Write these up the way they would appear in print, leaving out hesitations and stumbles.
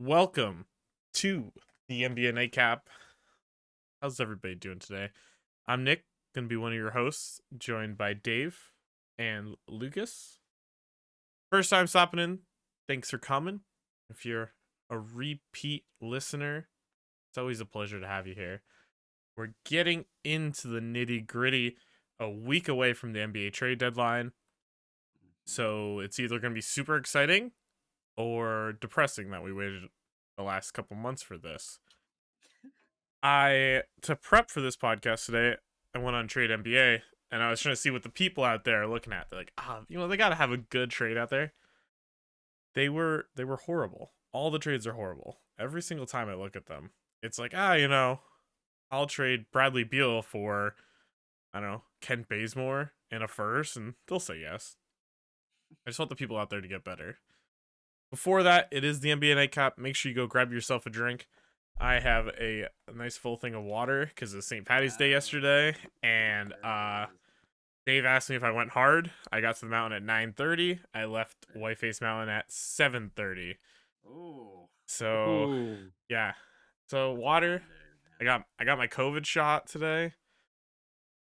Welcome to the NBA Nightcap. How's everybody doing today? I'm Nick, gonna be one of your hosts, joined by Dave and Lucas. First time stopping in, thanks for coming. If you're a repeat listener, it's always a pleasure to have you here. We're getting into the nitty gritty a week away from the NBA trade deadline. So it's either gonna be super exciting or depressing that we waited the last couple months for this. To prep for this podcast today, I went on Trade NBA and I was trying to see what the people out there are looking at. They're like, they gotta have a good trade out there. They were horrible. All the trades are horrible. Every single time I look at them, it's like, I'll trade Bradley Beal for, I don't know, Kent Bazemore and a first, and they'll say yes. I just want the people out there to get better. Before that, it is the NBA Nightcap. Make sure you go grab yourself a drink. I have a nice full thing of water because it's St. Patty's Day yesterday, and Dave asked me if I went hard. I got to the mountain at 9:30. I left Whiteface Mountain at 7:30. Oh. So Ooh. yeah, so water. I got my COVID shot today.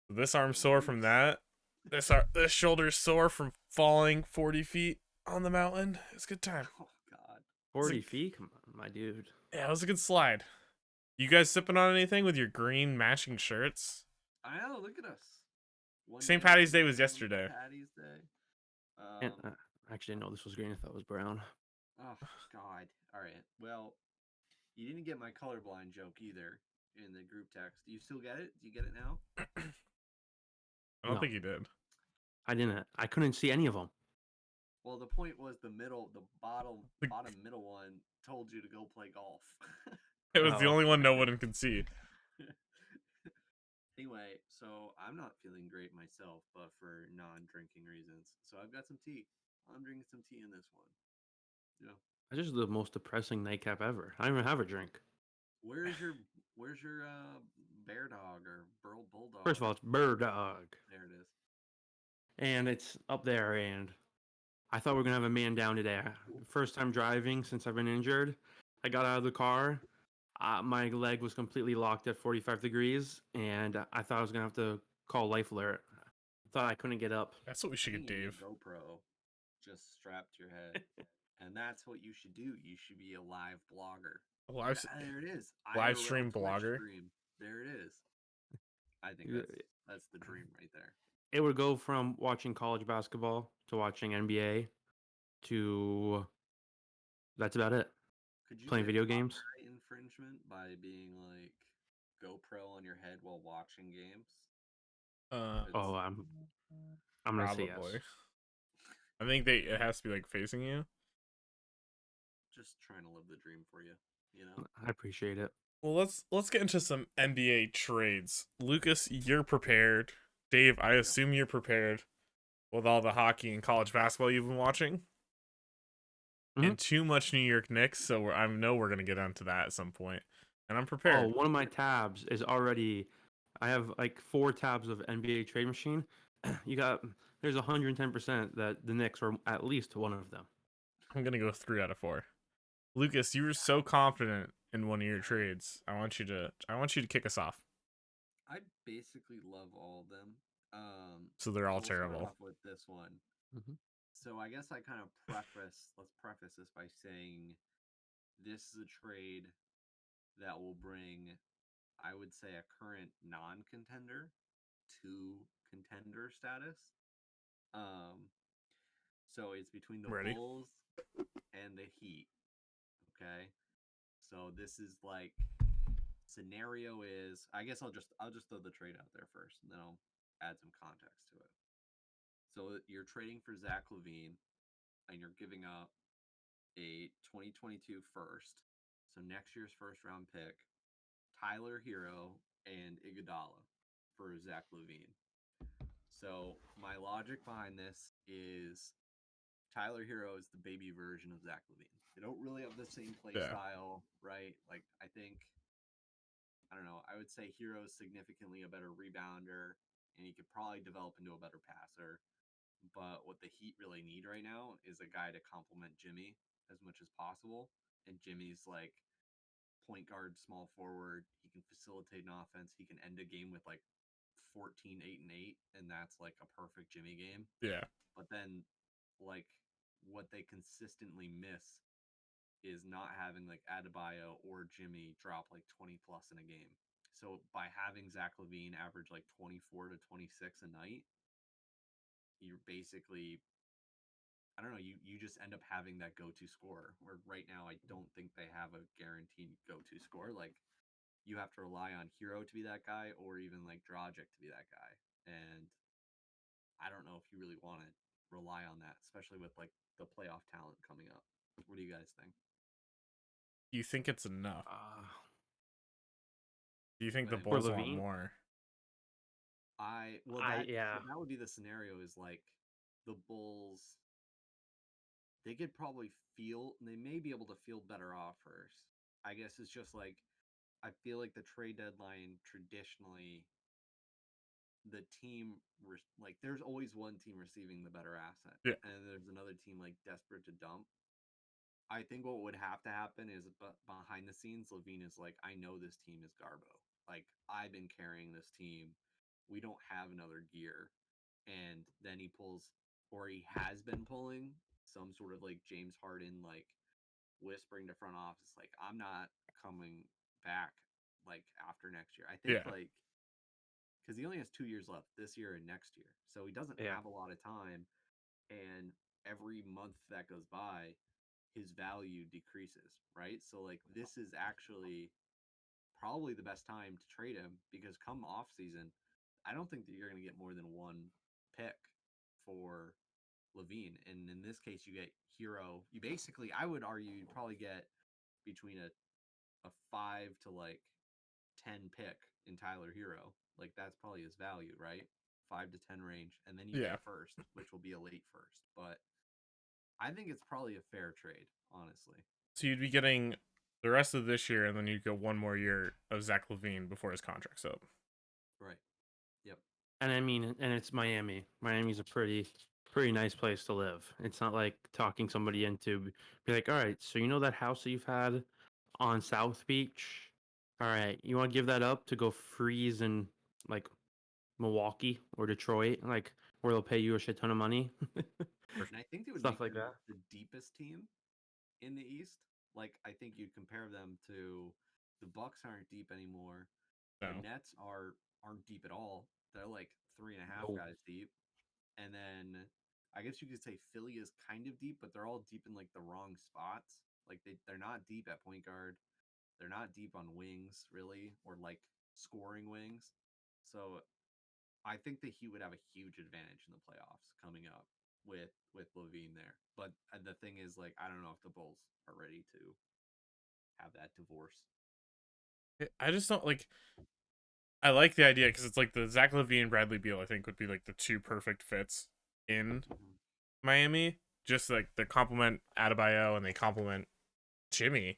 This arm's sore from that. This shoulder's sore from falling 40 feet on the mountain. It's a good time. Oh God. 40 feet? Come on, my dude. Yeah, it was a good slide. You guys sipping on anything with your green matching shirts? I know. Look at us. St. Patty's Day was yesterday. Patty's Day. And, actually, no, this was green. I thought it was brown. Oh God. All right. Well, you didn't get my colorblind joke either in the group text. Do you still get it? Do you get it now? I don't No. think you did. I didn't. I couldn't see any of them. Well, the point was the bottom middle one told you to go play golf. It was the Oh. only one no one can see. Anyway, so I'm not feeling great myself, but for non-drinking reasons. So I've got some tea. I'm drinking some tea in this one. Yeah. This is the most depressing nightcap ever. I don't even have a drink. Where's your bear dog or bulldog? First of all, it's Bird Dog. There it is. And it's up there, and I thought we were going to have a man down today. First time driving since I've been injured. I got out of the car. My leg was completely locked at 45 degrees, and I thought I was going to have to call Life Alert. I thought I couldn't get up. That's what we should get, You need a Dave. GoPro just strapped to your head. And that's what you should do. You should be a live blogger. There it is. Live stream IRL blogger. Stream. There it is. I think that's the dream right there. It would go from watching college basketball to watching NBA to that's about it. Could you Playing get video games. copyright infringement by being like GoPro on your head while watching games? I'm gonna say yes. I think it has to be like facing you. Just trying to live the dream for you, you know. I appreciate it. Well, let's get into some NBA trades. Lucas, you're prepared. Dave, I assume you're prepared with all the hockey and college basketball you've been watching. Mm-hmm. And too much New York Knicks, so I know we're gonna get onto that at some point. And I'm prepared. Oh, one of my tabs is already. I have like 4 tabs of NBA Trade Machine. There's 110% that the Knicks are at least one of them. I'm gonna go 3 out of 4. Lucas, you were so confident in one of your trades. I want you to kick us off. I basically love all of them. So they're all we'll terrible. Start off with this one. Mm-hmm. So I guess I kind of let's preface this by saying this is a trade that will bring, I would say, a current non-contender to contender status. So it's between the Bulls and the Heat. Okay. So this is like scenario is, I guess I'll just throw the trade out there first, and then I'll add some context to it. So you're trading for Zach LaVine, and you're giving up a 2022 first, so next year's first round pick, Tyler Hero, and Iguodala for Zach LaVine. So my logic behind this is Tyler Hero is the baby version of Zach LaVine. They don't really have the same play style, right? Like, I don't know. I would say Hero is significantly a better rebounder, and he could probably develop into a better passer. But what the Heat really need right now is a guy to complement Jimmy as much as possible. and Jimmy's like point guard, small forward. He can facilitate an offense. He can end a game with like 14, 8, and 8, and that's like a perfect Jimmy game. Yeah. But then, like, what they consistently miss is not having like Adebayo or Jimmy drop like 20 plus in a game. So by having Zach LaVine average like 24 to 26 a night, you're basically, I don't know, you just end up having that go-to scorer. Where right now I don't think they have a guaranteed go-to scorer. Like you have to rely on Hero to be that guy or even like Dragic to be that guy. And I don't know if you really want to rely on that, especially with like the playoff talent coming up. What do you guys think? Do you think it's enough? Uh, Do you think the But for Bulls want Levine, more? yeah, that would be the scenario is like the Bulls they could probably they may be able to field better offers. I guess it's just like I feel like the trade deadline traditionally the team like there's always one team receiving the better asset Yeah. and there's another team like desperate to dump. I think what would have to happen is behind the scenes, Levine is like, I know this team is Garbo. Like, I've been carrying this team. We don't have another gear. And then he pulls, or he has been pulling some sort of like James Harden, like whispering to front office, like, I'm not coming back like after next year. I think Yeah. like, because he only has 2 years left this year and next year. So he doesn't yeah. have a lot of time. And every month that goes by, his value decreases, right? So like this is actually probably the best time to trade him because come off season, I don't think that you're going to get more than one pick for Levine. And in this case, you get Hero. You basically, I would argue, you'd probably get between a 5 to like 10 pick in Tyler Hero. Like that's probably his value, right? 5 to 10 range, and then you get Yeah. a first, which will be a late first. But I think it's probably a fair trade, honestly. So you'd be getting the rest of this year, and then you'd go one more year of Zach LaVine before his contract's up. Right. Yep. And I mean, and it's Miami. Miami's a pretty nice place to live. It's not like talking somebody into be like, all right, so you know that house that you've had on South Beach? All right, you want to give that up to go freeze in like Milwaukee or Detroit, like where they'll pay you a shit ton of money, And I think they would stuff make like them that. the deepest team in the East. Like I think you'd compare them to the Bucks aren't deep anymore. The No. Nets aren't deep at all. They're like three and a half No. guys deep. And then I guess you could say Philly is kind of deep, but they're all deep in like the wrong spots. Like they're not deep at point guard. They're not deep on wings, really, or like scoring wings. So I think that he would have a huge advantage in the playoffs coming up with Levine there. But the thing is, like, I don't know if the Bulls are ready to have that divorce. I just don't like. I like the idea because it's like the Zach LaVine Bradley Beal. I think would be like the two perfect fits in Mm-hmm. Miami. Just like they complement Adebayo and they complement Jimmy.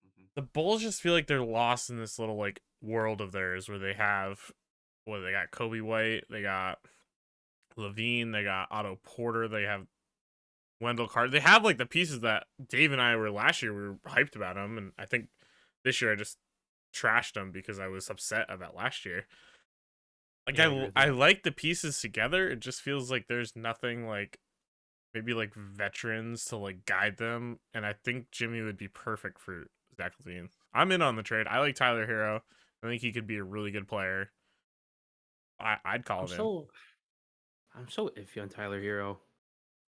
Mm-hmm. The Bulls just feel like they're lost in this little like world of theirs where they have, well, they got Kobe White, they got Levine, they got Otto Porter, they have Wendell Carter. They have like the pieces that Dave and I were last year. We were hyped about them, and I think this year I just trashed them because I was upset about last year. Like Yeah, I agree with I that. like the pieces together. It just feels like there's nothing like maybe like veterans to like guide them, and I think Jimmy would be perfect for Zach LaVine. I'm in on the trade. I like Tyler Hero. I think he could be a really good player. I'd call I'm it in. so I'm so iffy on Tyler Hero.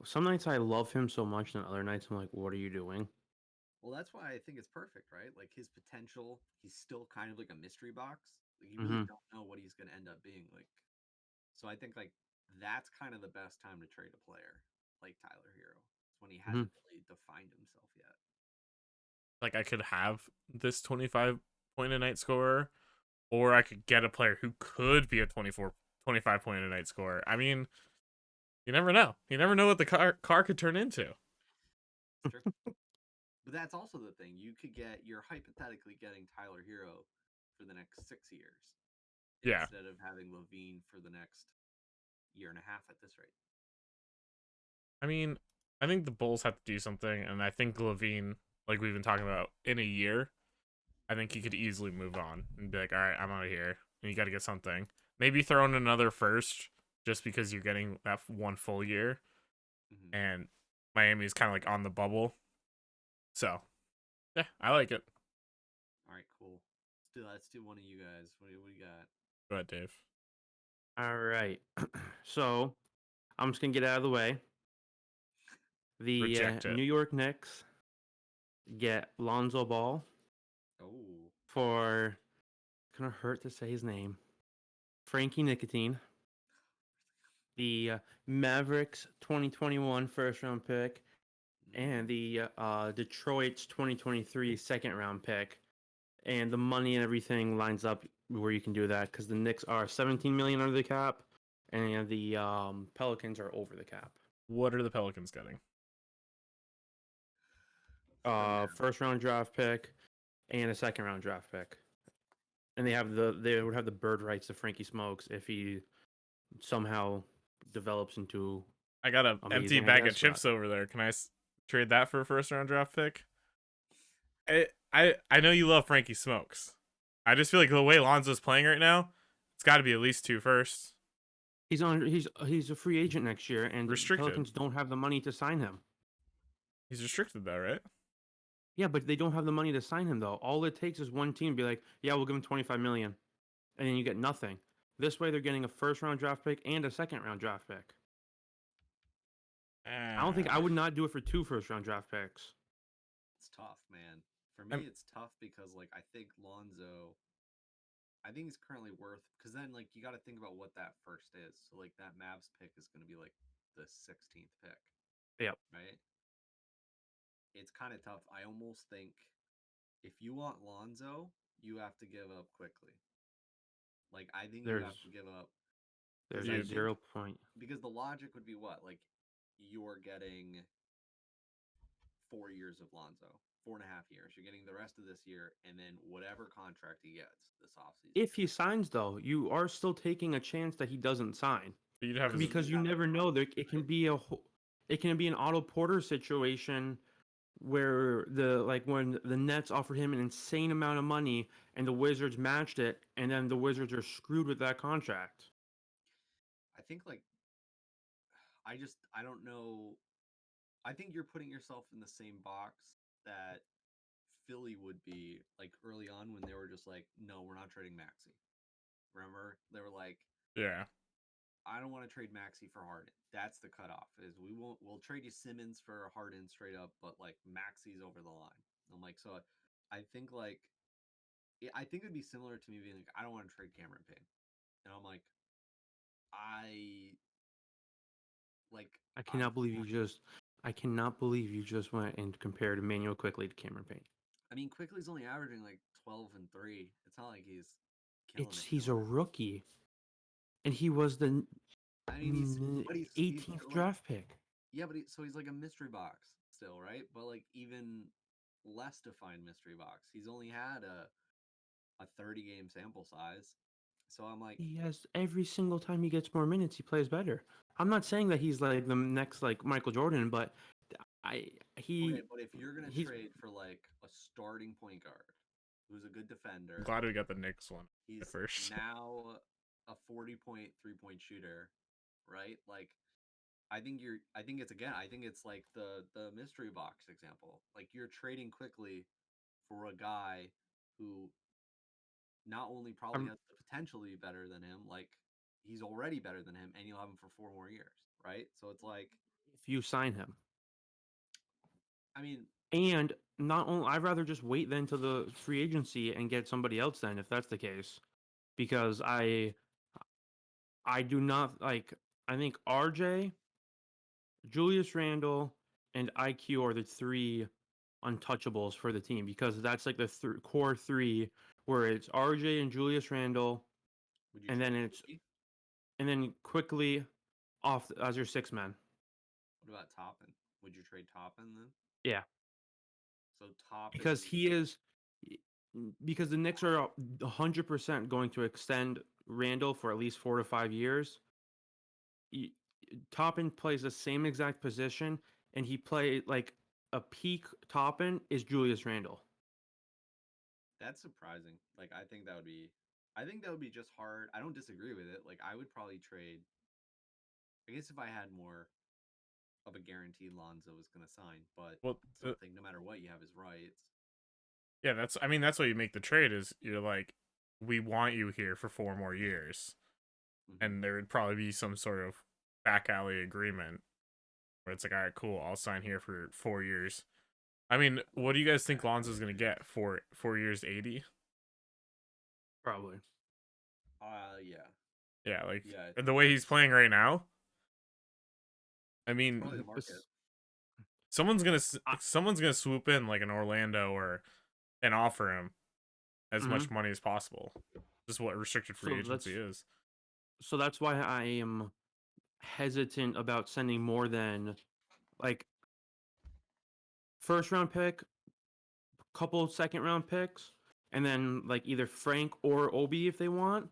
Some nights I love him so much, and other nights I'm like, what are you doing? Well, that's why I think it's perfect, right? Like his potential, he's still kind of like a mystery box. Like you really Mm-hmm. don't know what he's going to end up being. Like, so I think like that's kind of the best time to trade a player like Tyler Hero. It's when he Mm-hmm. hasn't really defined himself yet. Like I could have this 25 point a night scorer, or I could get a player who could be a 25 point a night scorer. I mean, you never know. You never know what the car could turn into. It's true. But that's also the thing. You're hypothetically getting Tyler Hero for the next 6 years Yeah. instead of having Levine for the next year and a half at this rate. I mean, I think the Bulls have to do something, and I think Levine like we've been talking about, in a year, I think he could easily move on and be like, all right, I'm out of here. And you got to get something. Maybe throw in another first just because you're getting that one full year. Mhm. And Miami's kind of like on the bubble. So, yeah, I like it. All right, cool. Let's do one of you guys. What do you got? Go ahead, Dave. All right. So I'm just gonna get out of the way. The Reject it. New York Knicks get Lonzo Ball Oh, for. It's gonna hurt to say his name. Frankie Nicotine. The Mavericks 2021 first round pick and the Detroit's 2023 second round pick. And the money and everything lines up where you can do that because the Knicks are 17 million under the cap, and the Pelicans are over the cap. What are the Pelicans getting? First round draft pick and a second round draft pick, and they would have the bird rights to Frankie Smokes if he somehow develops into I got an empty amazing. I bag of guess, chips but over there. Can I trade that for a first round draft pick? I know you love Frankie Smokes. I just feel like the way Lonzo's playing right now, it's got to be at least 2 firsts. he's a free agent next year, and the Restricted. Pelicans don't have the money to sign him. He's restricted though, right? Yeah, but they don't have the money to sign him though. All it takes is one team to be like, "Yeah, we'll give him 25 million," and then you get nothing. This way, they're getting a first round draft pick and a second round draft pick. I don't think I would not do it for 2 first round draft picks. it's tough, man. For me, it's tough because like I think Lonzo, I think he's currently worth because then like you got to think about what that first is. So like that Mavs pick is going to be like the 16th pick, Yep. right? It's kind of tough. I almost think if you want Lonzo, you have to give up quickly. Like I think you have to give up There's because I a Dude. think 0 point. because the logic would be what like you're getting 4 years of Lonzo, 4.5 years. You're getting the rest of this year, and then whatever contract he gets this offseason. If he signs, though, you are still taking a chance that he doesn't sign You'd have because you never know. It can be it can be an Otto Porter situation where when the Nets offered him an insane amount of money and the Wizards matched it, and then the Wizards are screwed with that contract. I think like I don't know. I think you're putting yourself in the same box that Philly would be like early on when they were just like, no, we're not trading Maxi. Remember, they were like, yeah. I don't want to trade Maxi for Harden. That's the cutoff. Is we'll trade you Simmons for Harden straight up, but like Maxi's over the line. I'm like, so I think like I think it'd be similar to me being like, I don't want to trade Cameron Payne, and I'm like, I like I cannot believe you just. I cannot believe you just went and compared Emmanuel Quickly to Cameron Payne. I mean, Quickly's only averaging like 12 and 3. It's not like he's killing it. He's a rookie, and he was the I mean, he's 18th like, draft pick. yeah, but so he's like a mystery box still, right? But like even less defined mystery box. He's only had a 30 game sample size. So I'm like, He has every single time he gets more minutes, he plays better. I'm not saying that he's like the next like Michael Jordan, but okay, he but if you're gonna he's trade for like a starting point guard who's a good defender, I'm glad we got the Knicks one he's first. now a 40-point 3-point shooter, right? Like I think it's like the mystery box example. Like you're trading quickly for a guy who not only probably I'm, has the potential to be better than him, like he's already better than him, and you'll have him for 4 more years, right? So it's like, if you sign him. I mean, And not only I'd rather just wait then to the free agency and get somebody else then if that's the case. Because I do not like I think RJ, Julius Randle, and IQ are the 3 untouchables for the team because that's like the core 3 where it's RJ and Julius Randle would you and trade then it's Boogie? and then quickly off as your 6 man. What about Toppin? Would you trade Toppin then? Yeah, So Toppin because he is because the Knicks are 100% going to extend Randall for at least 4 to 5 years. Toppin plays the same exact position, and he play like a peak top end is Julius Randle. That's surprising. Like I think that would be just hard. I don't disagree with it. Like I would probably trade. I guess if I had more of a guarantee Lonzo was going to sign, but Well, I still think no matter what you have his rights. yeah, that's why you make the trade is you're like, we want you here for 4 more years. And there would probably be some sort of back alley agreement where it's like, all right, cool, I'll sign here for 4 years. I mean, what do you guys think Lonzo's gonna get for 4 years, 80? Probably. Yeah. Yeah, like Yeah, the way he's playing right now. I probably mean, the market. someone's gonna swoop in like an Orlando or and offer him as much money as possible. This is what restricted free agency is. So that's why I am hesitant about sending more than like first round pick, couple second round picks, and then like either Frank or Obi if they want,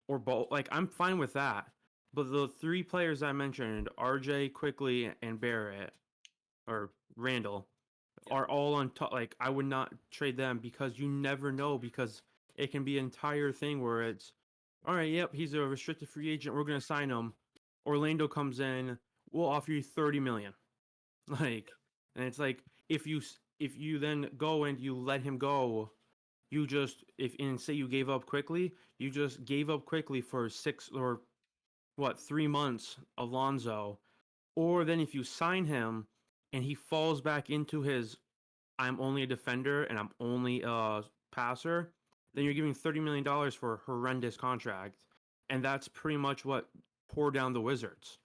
or both. Like I'm fine with that. But the 3 players I mentioned, RJ, Quickly, and Barrett, or Randall, are all on top. Like I would not trade them because you never know, because it can be an entire thing where it's all right, yep, he's a restricted free agent, we're gonna sign him. Orlando comes in, we'll offer you 30 million. Like, and it's like if you then go and you let him go, you just if and say you gave up quickly, you just gave up quickly for 6 or 3 months, Alonzo. Or then if you sign him and he falls back into his I'm only a defender and I'm only a passer, then you're giving $30 million for a horrendous contract. And that's pretty much what poured down the Wizards.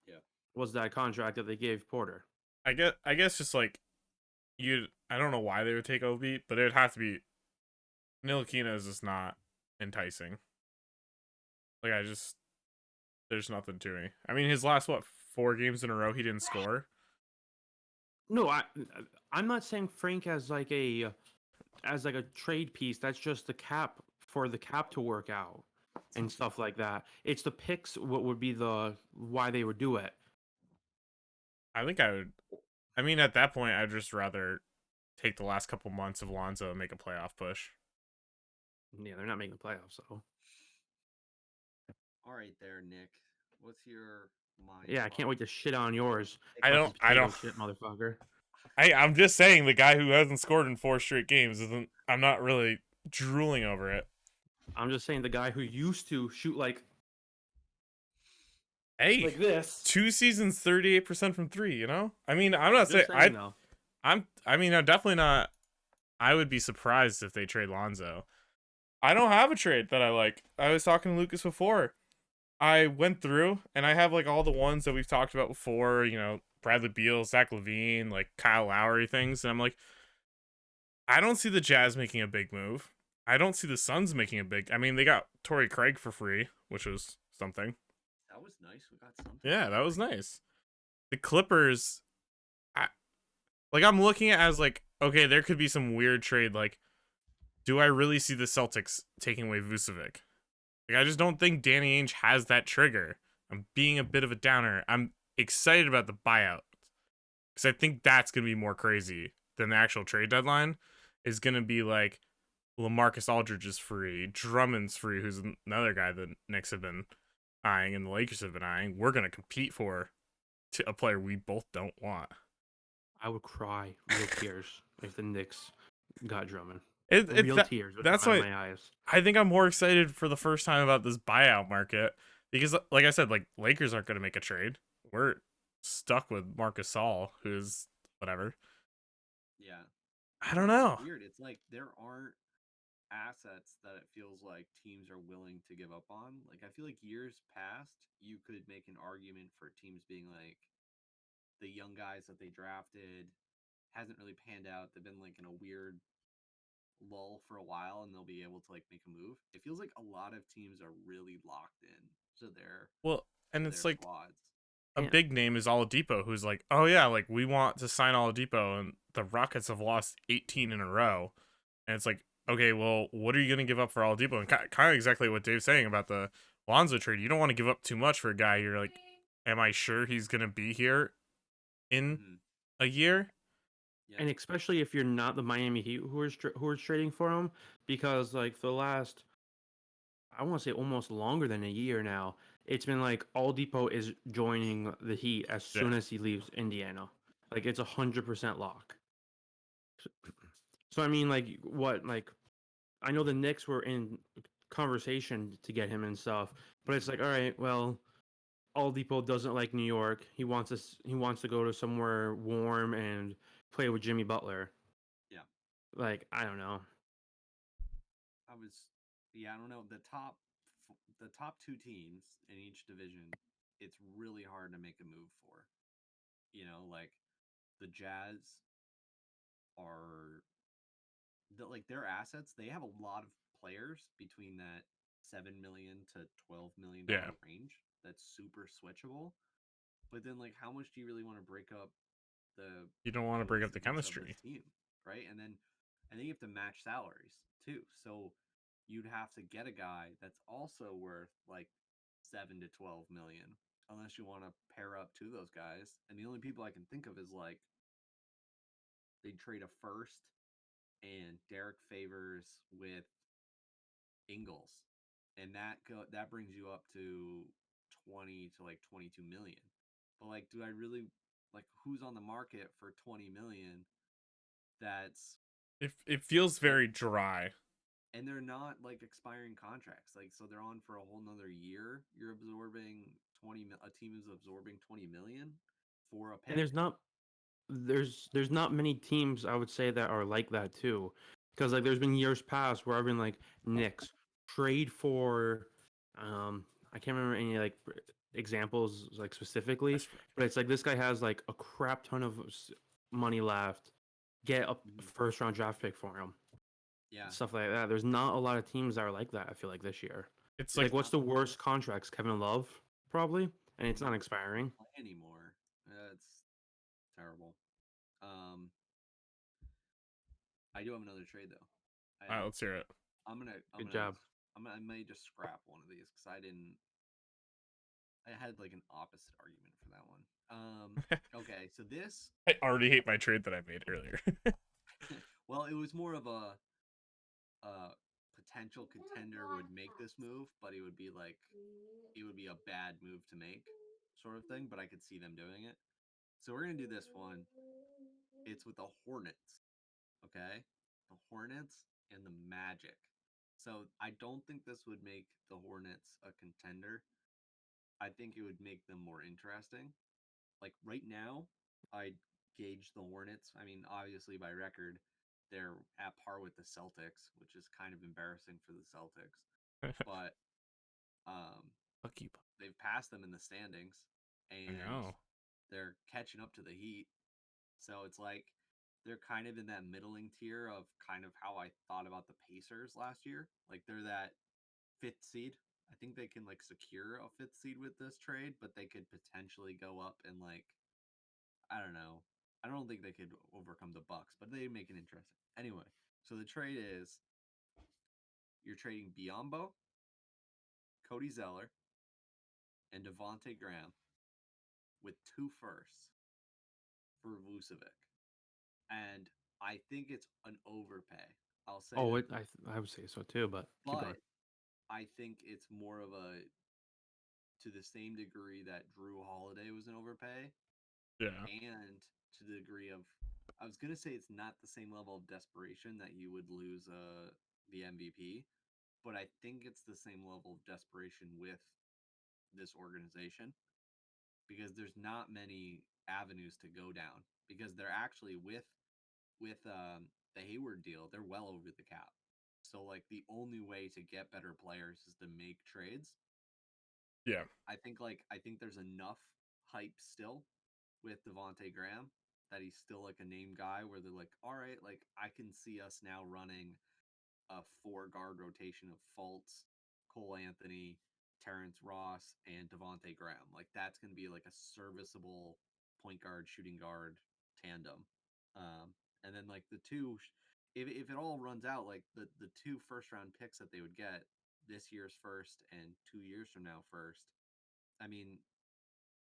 Yeah. Was that contract that they gave Porter. I guess just like I don't know why they would take Obi, but it would have to be Ntilikina is just not enticing. Like there's nothing to me. I mean, his last 4 games in a row he didn't score. No, I'm not saying Frank as like a trade piece. That's just the cap for the cap to work out and stuff like that. It's the picks what would be the why they would do it. I think I would. I mean, at that point, I'd just rather take the last couple months of Lonzo and make a playoff push. Yeah, they're not making the playoffs, so. All right, there, Nick. What's your mind? Yeah, I can't wait to shit on yours. I don't shit, motherfucker. I'm just saying the guy who hasn't scored in 4 straight games isn't. I'm not really drooling over it. I'm just saying the guy who used to shoot like. Hey, like this. 2 seasons, 38% from 3. You know, I mean, I'm not saying I'm definitely not. I would be surprised if they trade Lonzo. I don't have a trade that I like. I was talking to Lucas before. I went through and I have like all the ones that we've talked about before. You know, Bradley Beal, Zach LaVine, like Kyle Lowry things, and I'm like, I don't see the Jazz making a big move. I don't see the Suns making a big. I mean, they got Torrey Craig for free, which was something. That was nice. We got something. Yeah, that was nice. The Clippers, I'm looking at as like, okay, there could be some weird trade. Like, do I really see the Celtics taking away Vucevic? Like, I just don't think Danny Ainge has that trigger. I'm being a bit of a downer. I'm excited about the buyout because I think that's gonna be more crazy than the actual trade deadline. Is gonna be like LaMarcus Aldridge is free, Drummond's free, who's another guy the Knicks have been eyeing and the Lakers have been eyeing. We're gonna compete for a player we both don't want. I would cry real tears if the Knicks got Drummond. Tears. That's why my eyes. I think I'm more excited for the first time about this buyout market because, like I said, like Lakers aren't going to make a trade. We're stuck with Marc Gasol, who's whatever. Yeah, I don't know. It's weird. It's like there aren't assets that it feels like teams are willing to give up on. Like I feel like years past, you could make an argument for teams being like the young guys that they drafted hasn't really panned out. They've been like in a weird lull for a while and they'll be able to like make a move. It feels like a lot of teams are really locked in to their it's like squads. A big name is Oladipo, who's like, oh yeah, like we want to sign Oladipo, and the Rockets have lost 18 in a row, and it's like, okay, well, what are you gonna give up for Oladipo? And kind of exactly what Dave's saying about the Lonzo trade. You don't want to give up too much for a guy. You're like, am I sure he's gonna be here in a year? And especially if you're not the Miami Heat who are trading for him, because like the last, I want to say almost longer than a year now, it's been like Oladipo is joining the Heat as soon Yeah. as he leaves Indiana. Like it's 100% lock. So I mean, like what, like I know the Knicks were in conversation to get him and stuff, but it's like, all right, well, Oladipo doesn't like New York. He wants to go to somewhere warm and play with Jimmy Butler. Yeah. Like I don't know. I don't know. The top two teams in each division, it's really hard to make a move for. Like the Jazz are like their assets. They have a lot of players between that $7 million to $12 million Yeah. range. That's super switchable. But then, like, how much do you really want to break up the You don't want to break up the cohesiveness of this chemistry. team, right? And then you have to match salaries too. So you'd have to get a guy that's also worth like 7 to 12 million, unless you want to pair up to those guys. And the only people I can think of is like they'd trade a first and Derek Favors with Ingles, and that brings you up to 20 to like 22 million. But like, do I really like who's on the market for 20 million? That's It feels like, very dry. and they're not like expiring contracts. Like, so they're on for a whole nother year. You're absorbing 20. A team is absorbing 20 million for a And pick. there's not many teams I would say that are like that too, because like there's been years past where I've been like Knicks trade for, I can't remember any like examples like specifically, but it's like this guy has like a crap ton of money left, get a first round draft pick for him, Yeah, stuff like that. There's not a lot of teams that are like that. I feel like this year, It's like like what's the worst contracts? Kevin Love probably, and it's not not expiring. play anymore. That's terrible. Um, I do have another trade though, all right, and let's hear it. I'm Good gonna job. I may just scrap one of these because I had like an opposite argument for that one. Okay, so this, I already hate my trade that I made earlier. well, it was more of a potential contender would make this move, but it would be a bad move to make, sort of thing. But I could see them doing it. So we're gonna do this one. It's with the Hornets, okay? The Hornets and the Magic. So I don't think this would make the Hornets a contender. I think it would make them more interesting. Like right now, I gauge the Hornets. I mean, obviously by record, they're at par with the Celtics, which is kind of embarrassing for the Celtics. But um, Fuck you. they've passed them in the standings, I and know. they're catching up to the Heat. So it's like they're kind of in that middling tier of kind of how I thought about the Pacers last year. Like they're that fifth seed. I think they can like secure a fifth seed with this trade, but they could potentially go up and like I don't know. I don't think they could overcome the Bucks, but they make it interesting. Anyway, so the trade is you're trading Biombo, Cody Zeller, and Devonte Graham with 2 firsts for Vucevic. And I think it's an overpay. I'll say Oh, that, I would say so too, but keep but going. I think it's more of a to the same degree that Drew Holiday was an overpay, Yeah. and to the degree of I was gonna say it's not the same level of desperation that you would lose the MVP, but I think it's the same level of desperation with this organization because there's not many avenues to go down because they're actually with the Hayward deal, they're well over the cap. So like the only way to get better players is to make trades. Yeah. I think there's enough hype still with Devonte Graham that he's still like a name guy where they're like, all right, like I can see us now running a 4 guard rotation of Fultz, Cole Anthony, Terrence Ross, and Devonte Graham. Like that's gonna be like a serviceable point guard, shooting guard tandem. And then like the two, if it all runs out, like the 2 first round picks that they would get this year's first and 2 years from now first. I mean,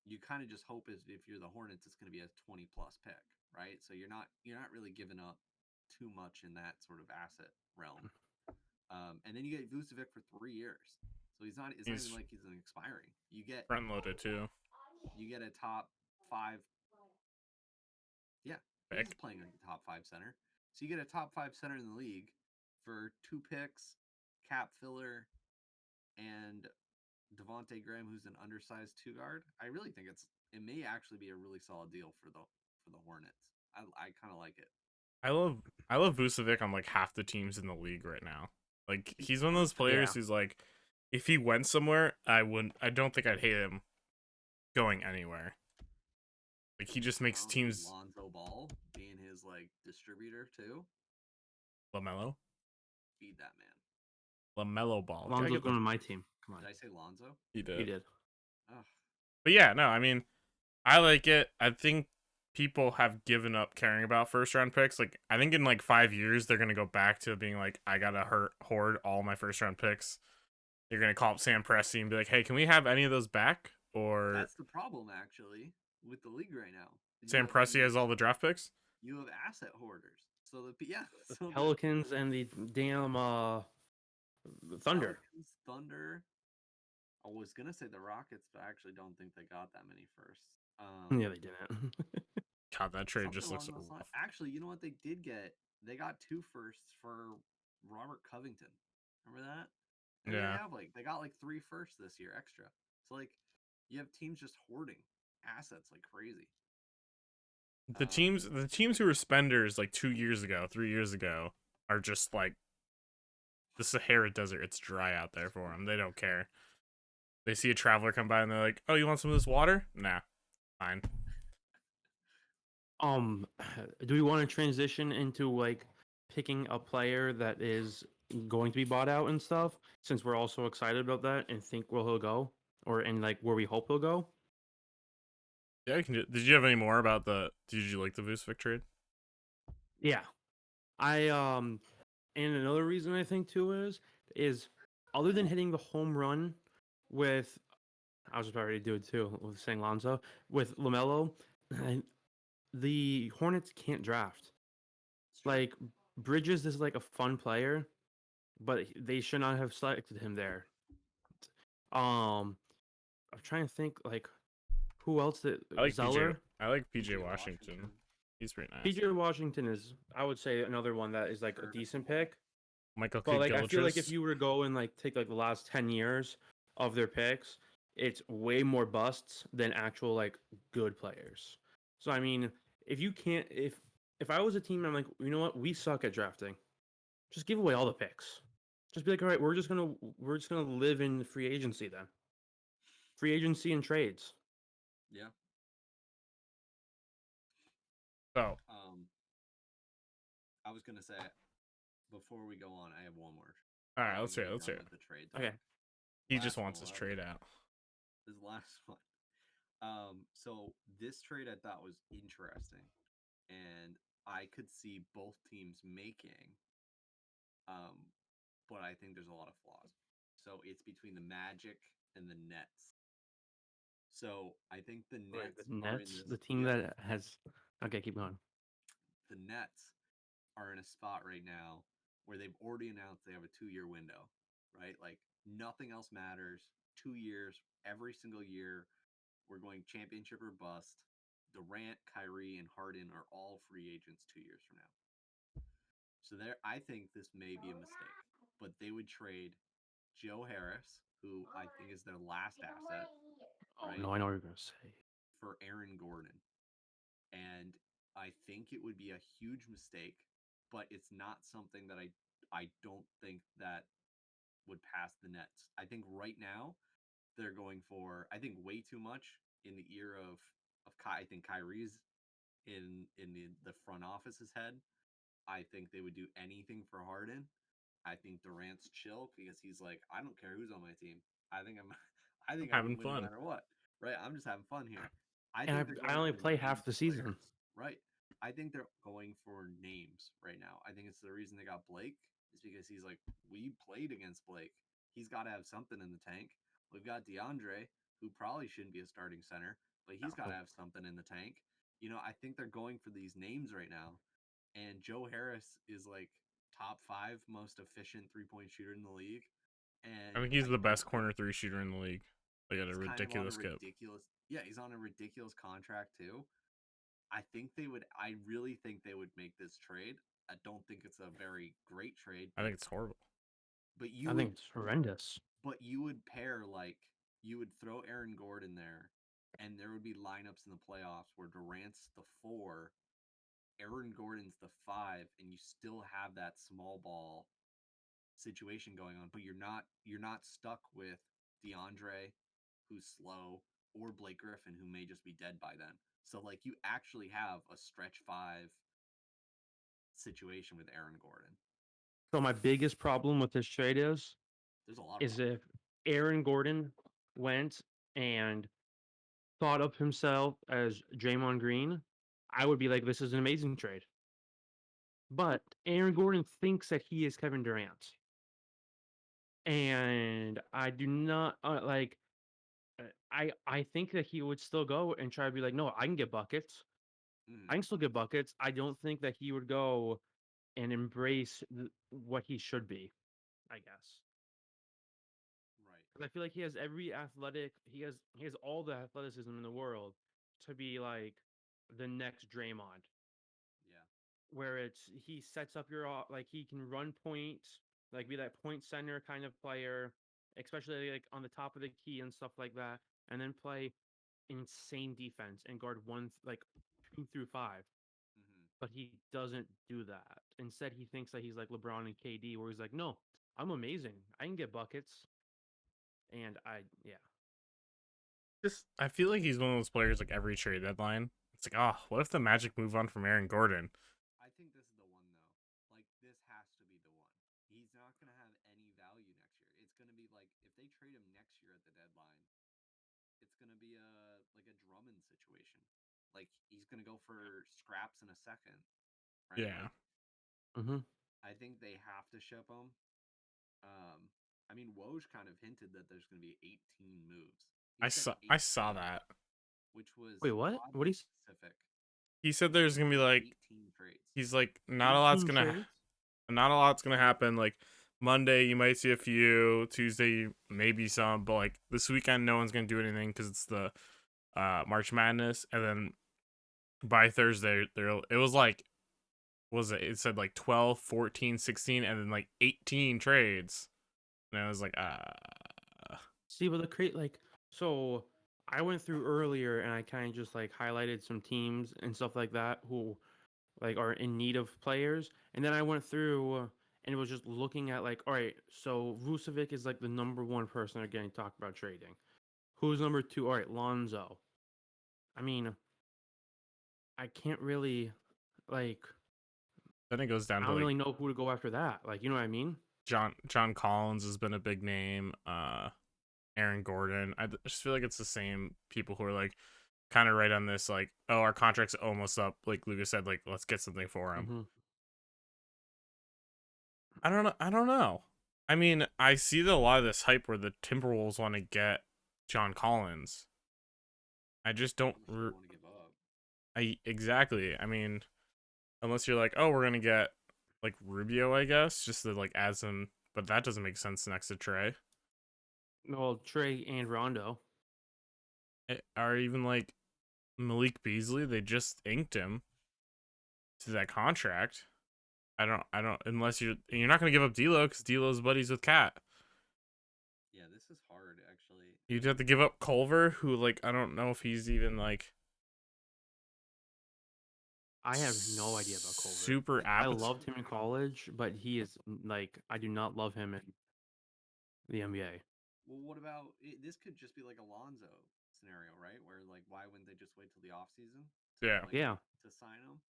you kind of just hope is if you're the Hornets, it's going to be a 20 plus pick, right? So you're not really giving up too much in that sort of asset realm. And then you get Vucevic for 3 years. So he's not it's not even He's like he's an expiring. front loaded too. You get a top 5. Yeah, he's Pick. playing a top 5 center. So you get a top 5 center in the league for 2 picks, cap filler, and Devonte Graham, who's an undersized 2 guard. I really think it may actually be a really solid deal for the Hornets. I kind of like it. I love Vucevic on like half the teams in the league right now. Like he's one of those Yeah. players who's like, if he went somewhere, I don't think I'd hate him going anywhere. Like he just makes teams. Lonzo Ball being his like distributor too. LaMelo. Feed that man. LaMelo Ball. Lonzo's going to my team. Come on. Did I say Lonzo? He did. You did. Ugh. But yeah, no, I mean, I like it. I think people have given up caring about first round picks. Like, I think in like 5 years, they're going to go back to being like, I got to hoard all my first round picks. You're going to call up Sam Presti and be like, hey, can we have any of those back? Or that's the problem, actually, with the league right now. Sam Presti has all the draft picks? You have asset hoarders. So the Pelicans and the damn Thunder. Pelicans, Thunder. I was gonna say the Rockets, but I actually don't think they got that many firsts. Yeah, they didn't. God, that trade just looks rough. Actually, you know what they did get? They got 2 firsts for Robert Covington. Remember that? And Yeah. they got like 3 firsts this year extra. So like you have teams just hoarding assets like crazy. The teams who were spenders like 2 years ago, 3 years ago, are just like the Sahara Desert. It's dry out there for them. They don't care. They see a traveler come by and they're like, "Oh, you want some of this water?" Nah, fine. Do we want to transition into like picking a player that is going to be bought out and stuff? Since we're also excited about that and think where he'll go, or and like where we hope he'll go. Yeah, you can do. Did you have any more about the? Did you like the Vucevic trade? Yeah, and another reason I think too is other than hitting the home run with, I was just about ready to do it too with saying Lonzo with LaMelo, the Hornets can't draft. Like Bridges is like a fun player, but they should not have selected him there. I'm trying to think like who else that I like Zeller. I like PJ Washington. He's pretty nice. PJ Washington is, I would say, another one that is like a decent pick. Michael But like, I feel like if you were to go and like take like the last 10 years of their picks, it's way more busts than actual like good players. So I mean, if you can't, if I was a team, I'm like, you know what, we suck at drafting. Just give away all the picks. Just be like, all right, we're just gonna live in free agency then. Free agency and trades. Yeah. So, I was gonna say before we go on, I have one more. all right, let's hear it. Let's hear it. The trade. Okay. He just wants his trade out. This last one. So this trade I thought was interesting, and I could see both teams making. But I think there's a lot of flaws. So it's between the Magic and the Nets. So I think the Nets, the team that has. Okay, keep going. The Nets are in a spot right now where they've already announced they have a 2-year window, right? Like nothing else matters. 2 years, every single year, we're going championship or bust. Durant, Kyrie, and Harden are all free agents 2 years from now. So I think this may be a mistake, but they would trade Joe Harris, who I think is their last asset. Right? No, I know what you're gonna say. For Aaron Gordon, and I think it would be a huge mistake, but it's not something that I don't think that would pass the Nets. I think right now they're going for way too much in the ear of I think Kyrie's in the front office's head. I think they would do anything for Harden. I think Durant's chill because he's like, I don't care who's on my team. I think I'm having win fun no matter what. Right? I'm just having fun here. I only play half the season. Right. I think they're going for names right now. I think it's the reason they got Blake is because he's like, we played against Blake. He's got to have something in the tank. We've got DeAndre, who probably shouldn't be a starting center, but he's got to have something in the tank. I think they're going for these names right now, and Joe Harris is like top 5 most efficient 3-point shooter in the league, I and think he's I the think best corner three shooter in the league. Like at a he's kind of on a ridiculous clip. ridiculous. Yeah, he's on a ridiculous contract too. I really think they would make this trade. I don't think it's a very great trade, I think it's horrible. but I think it's horrendous. you would pair like you would throw Aaron Gordon there, and there would be lineups in the playoffs where Durant's the 4, Aaron Gordon's the 5, and you still have that small ball situation going on, but you're not stuck with DeAndre, who's slow, or Blake Griffin, who may just be dead by then. So like you actually have a stretch 5 situation with Aaron Gordon. So my biggest problem with this trade There's a lot of is if Aaron Gordon went and thought of himself as Draymond Green, I would be like, this is an amazing trade. But Aaron Gordon thinks that he is Kevin Durant. And I do not like. I think that he would still go and try to be like, no, I can get buckets. I can still get buckets. I don't think that he would go and embrace what he should be. I guess. right. 'Cause I feel like he has every athletic. He has all the athleticism in the world to be like the next Draymond. Yeah. Where he sets up your like he can run point, like be that point center kind of player, especially like on the top of the key and stuff like that, and then play insane defense and guard like 2 through 5. Mm-hmm. But he doesn't do that. Instead, he thinks that he's like LeBron and KD, where he's like, no, I'm amazing. I can get buckets, and yeah. Just I feel like he's one of those players like every trade deadline. It's like, oh, what if the Magic move on from Aaron Gordon? I think this is the one though. Like this has to be the one. He's not going to have any value next year. It's going to be like if they trade him next year at the deadline, it's going to be a Drummond situation. Like he's going to go for scraps in a second, right? Yeah. Like Mm-hmm. I think they have to ship him. I mean, Woj kind of hinted that there's going to be 18 moves. He said I saw 18, that. which was Wait, what? What oddly do you? specific. He said there's gonna be like 18 trades. he's like not a lot's 18 gonna trades? not a lot's gonna happen. Like Monday you might see a few, Tuesday maybe some, but like this weekend no one's gonna do anything because it's the March Madness, and then by Thursday there it was like it said like 12, 14, 16, and then like 18 trades, and I was like See, but like so I went through earlier and I kind of just like highlighted some teams and stuff like that who like are in need of players, and then I went through and it was just looking at like, all right, so Vucevic is like the number one person they're getting talked about trading. Who's number two? All right, Lonzo. I mean, I can't really like then it goes down I to don't like really know who to go after that. Like, you know what I mean? John Collins has been a big name. Aaron Gordon. Just feel like it's the same people who are like kind of right on this. Like, oh, our contract's almost up. Like Lucas said, like let's get something for him. Mm-hmm. I don't know. I don't know. I mean, I see a lot of this hype where the Timberwolves want to get John Collins. I just don't. Want to give up. I exactly. I mean, unless you're like, oh, we're gonna get like Rubio, I guess, just to like add some. But that doesn't make sense next to Trey. Well, Trey and Rondo. Or even like Malik Beasley. They just inked him to that contract. I don't. Unless you're not gonna give up D'Lo because D'Lo's buddies with Cat. Yeah, this is hard actually. You'd have to give up Culver, who like I don't know if he's even like. I have no idea about Culver. Super I loved him in college, but he is like I do not love him in the NBA. Well, what about this? Could just be like a Lonzo scenario, right? Where like, why wouldn't they just wait till the off season? Yeah. Yeah. To sign him.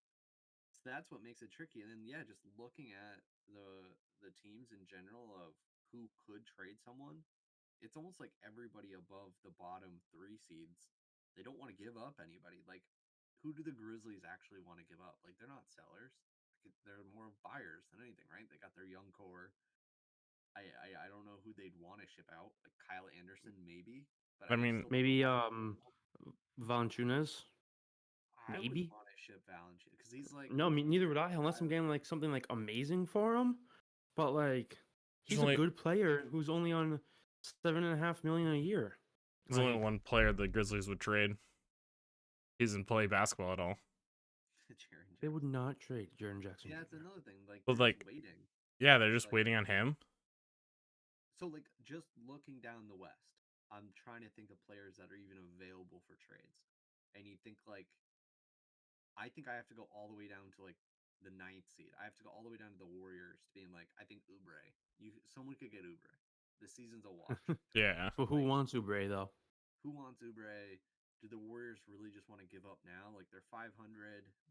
So that's what makes it tricky. And then yeah, just looking at the teams in general of who could trade someone, it's almost like everybody above the bottom 3 seeds, they don't want to give up anybody. Like, who do the Grizzlies actually want to give up? Like, they're not sellers. They're more buyers than anything, right? They got their young core. I don't know who they'd want to ship out. Like Kyle Anderson, maybe. But I mean, maybe Valanciunas. I would Maybe. want to ship Valanciunas because he's like No, neither would I, unless I'm getting like something like amazing for him. But like, There's he's a only good player who's only on $7.5 million a year. there's only Like, one player the Grizzlies would trade. He doesn't play basketball at all. Jaren they Jackson. would not trade Jaren Jackson. Yeah, Jr. it's another thing. Like But, they're like, just waiting. Yeah, they're just Like- waiting on him. So like just looking down the West, I'm trying to think of players that are even available for trades. And you think like I think I have to go all the way down to like the 9th seed. I have to go all the way down to the Warriors being like, I think Oubre. Someone could get Oubre. The season's a wash. Yeah. But who Like, wants Oubre though? who wants Oubre? Do the Warriors really just want to give up now? Like they're 500.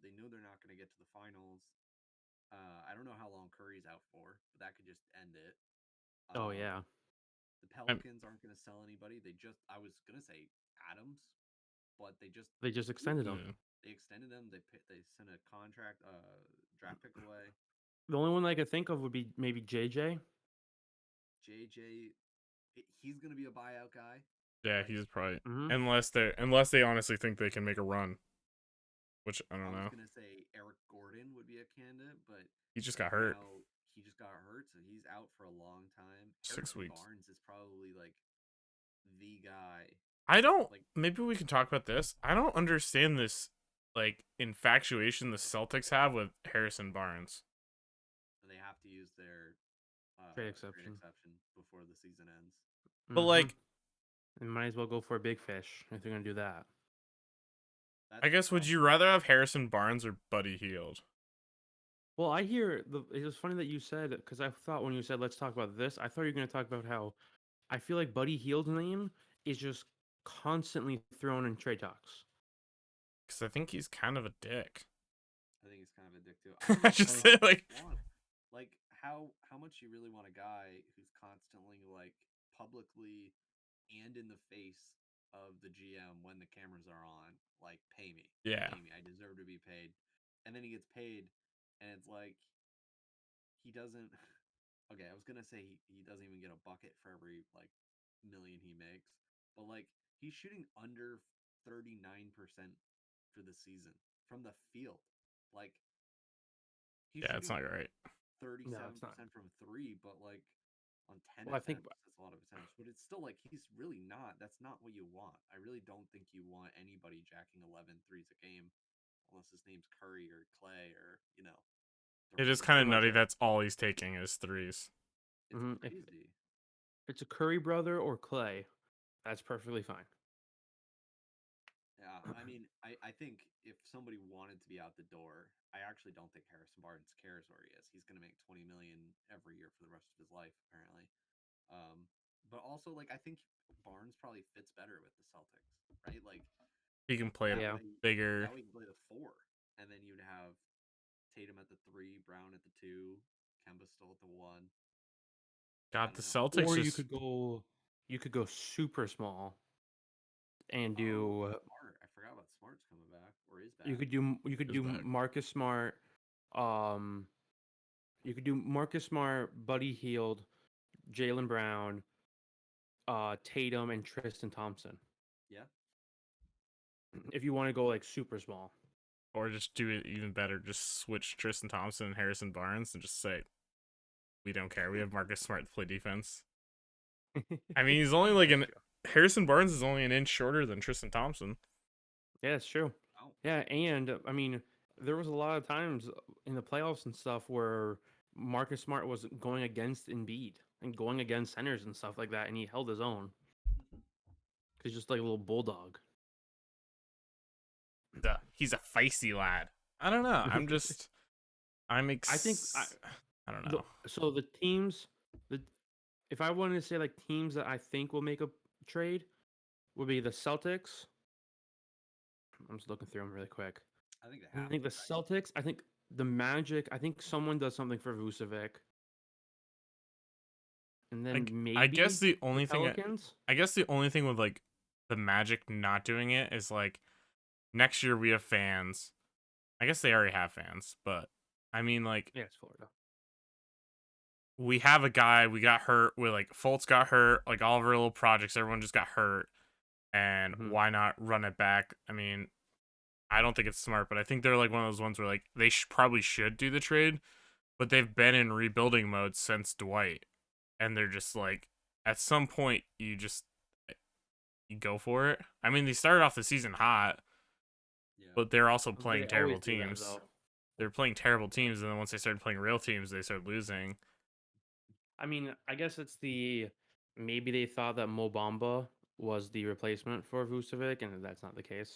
They know they're not going to get to the finals. I don't know how long Curry's out for, but that could just end it. Oh yeah, The Pelicans aren't going to sell anybody. I was going to say Adams, but they just extended him. Yeah. they extended them. They sent a contract, draft pick away. The only one I could think of would be maybe JJ. JJ, he's going to be a buyout guy. Yeah, Like, he's probably Mhm. unless they honestly think they can make a run, which I don't know. was going to say Eric Gordon would be a candidate, but He just got hurt. now he just got hurt, so he's out for a long time. 6 Harrison weeks. Barnes is probably like the guy. I don't. Like- Maybe we can talk about this. I don't understand this like infatuation the Celtics have with Harrison Barnes. They have to use their Trade exception. before the season ends. But Mhm. like, they might as well go for a big fish if they're gonna do that. That's I the guess would you problem. rather have Harrison Barnes or Buddy Hield? Well, I hear it was funny that you said, because I thought when you said let's talk about this, I thought you were gonna talk about how I feel like Buddy Hield's name is just constantly thrown in trade talks. Because I think he's kind of a dick. I think he's kind of a dick too. I don't know I just how say much like, you want. Like how much you really want a guy who's constantly like publicly and in the face of the GM when the cameras are on, like pay me, yeah, pay me, I deserve to be paid, and then he gets paid, and it's like he doesn't. Okay, I was gonna say he doesn't even get a bucket for every like million he makes, but like he's shooting under 39% for the season from the field. Like he's yeah, it's not shooting right. 37% from three, but like on 10 Well, I think- attempts, that's a lot of attempts. But it's still like he's really not. That's not what you want. I really don't think you want anybody jacking 11 threes a game, unless his name's Curry or Clay or It is Durant. kind of Pretty much nutty. it. That's all he's taking is threes. It's Mhm. crazy. If it's a Curry brother or Clay, that's perfectly fine. Yeah, I mean, I think if somebody wanted to be out the door, I actually don't think Harrison Barnes cares where he is. He's going to make 20 million every year for the rest of his life, apparently. But also, like, I think Barnes probably fits better with the Celtics, right? Like, He can play Yeah. bigger. That way you can play the 4, and then you'd have Tatum at the 3, Brown at the 2, Kemba still at the 1. God, I the don't know. Celtics Or just you could go super small and Oh, do Smart. I forgot about Smart's coming back, or is back. you could Is do back. Marcus Smart, you could do Marcus Smart, Buddy Hield, Jalen Brown, Tatum, and Tristan Thompson. Yeah. If you want to go like super small. or just do it even better. Just switch Tristan Thompson and Harrison Barnes and just say, we don't care. We have Marcus Smart to play defense. I mean, he's only like Harrison Barnes is only an inch shorter than Tristan Thompson. Yeah, it's true. Oh. Yeah, and I mean, there was a lot of times in the playoffs and stuff where Marcus Smart was going against Embiid and going against centers and stuff like that, and he held his own. He's just like a little bulldog. He's a feisty lad. I don't know. I'm just, I don't know. So the teams, if I wanted to say like teams that I think will make a trade, would be the Celtics. I'm just looking through them really quick. I think they I have. think the Celtics. I think the Magic. I think someone does something for Vucevic. And then maybe I guess the only thing Pelicans. I guess the only thing with like the Magic not doing it is like next year we have fans. I guess they already have fans, but I mean like Yeah, it's Florida. we have a guy, we got hurt, we like Fultz got hurt, like all of our little projects, everyone just got hurt. And Mhm. why not run it back? I mean, I don't think it's smart, but I think they're like one of those ones where like they probably should do the trade, but they've been in rebuilding mode since Dwight, and they're just like, at some point you go for it. I mean, they started off the season hot, Yeah. but they're also They playing always terrible do that, teams. though. They're playing terrible teams, and then once they started playing real teams, they started losing. I mean, I guess it's maybe they thought that Mo Bamba was the replacement for Vucevic, and that's not the case.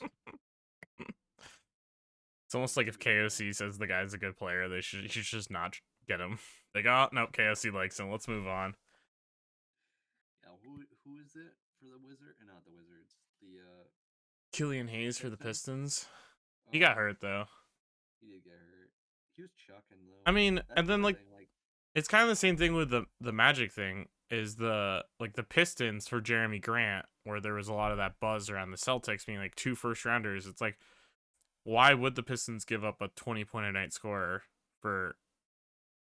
It's almost like if KOC says the guy's a good player, you should just not get him. They go, oh, no, KOC likes him. Let's move on. Yeah, who is it for the Wizard? Not the Wizards. The Killian Hayes for the Pistons? Pistons. He got Oh, hurt though. he did get hurt. He was chucking though. I mean, That's and then the like thing, it's kind of the same thing with the Magic thing. Is the Pistons for Jeremy Grant, where there was a lot of that buzz around the Celtics being like 2 first rounders. It's like, why would the Pistons give up a 20-point a night scorer for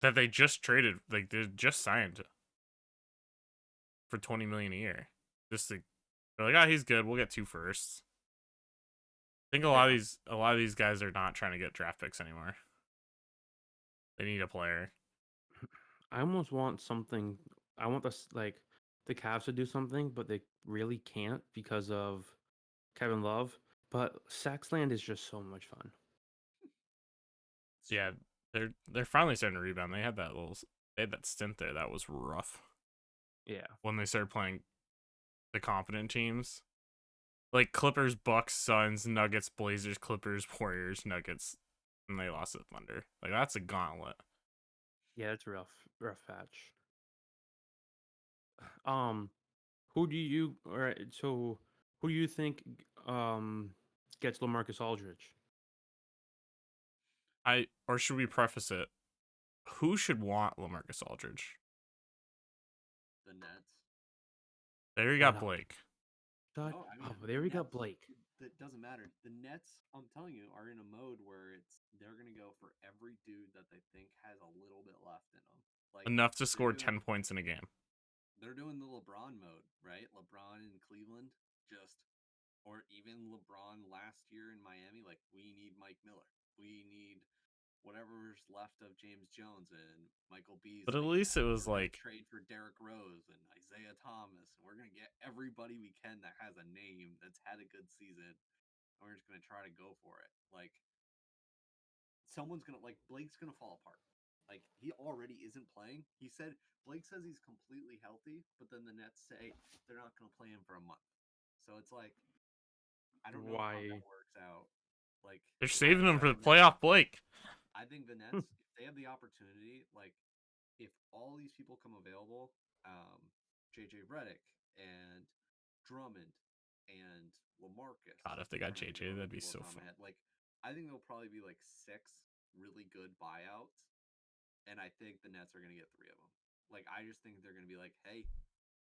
that they just traded, like they just signed for 20 million a year? Just to, they're like, oh, he's good. We'll get 2 firsts. I think a lot of these guys are not trying to get draft picks anymore. They need a player. I almost want something. I want the Cavs to do something, but they really can't because of Kevin Love. But Saxland is just so much fun. Yeah, they're finally starting to rebound. They had that stint there that was rough. Yeah. When they started playing the competent teams, like Clippers, Bucks, Suns, Nuggets, Blazers, Clippers, Warriors, Nuggets, and they lost to Thunder. Like, that's a gauntlet. Yeah, it's rough patch. Who do you who do you think gets LaMarcus Aldridge? Or should we preface it? Who should want LaMarcus Aldridge? the Nets. There you got Blake. There we got Blake. That doesn't matter. The Nets, I'm telling you, are in a mode where they're gonna go for every dude that they think has a little bit left in them. Like Enough to score 10 points in a game. They're doing the LeBron mode, right? LeBron in Cleveland, or even LeBron last year in Miami. Like, we need Mike Miller. We need whatever's left of James Jones and Michael Beasley. But at least it was like trade for Derrick Rose and Isaiah Thomas, and we're gonna get everybody we can that has a name that's had a good season, and we're just gonna try to go for it. Like, Blake's gonna fall apart. Like, he already isn't playing. Blake says he's completely healthy, but then the Nets say they're not gonna play him for a month. So it's like, I don't know how that works out. Like, they're saving him for the playoff Blake. I think the Nets, if they have the opportunity, like, if all these people come available, JJ Redick and Drummond and LaMarcus. God, if they got JJ, that'd be so fun. Like, I think there'll probably be like 6 really good buyouts, and I think the Nets are gonna get 3 of them. Like, I just think they're gonna be like, hey,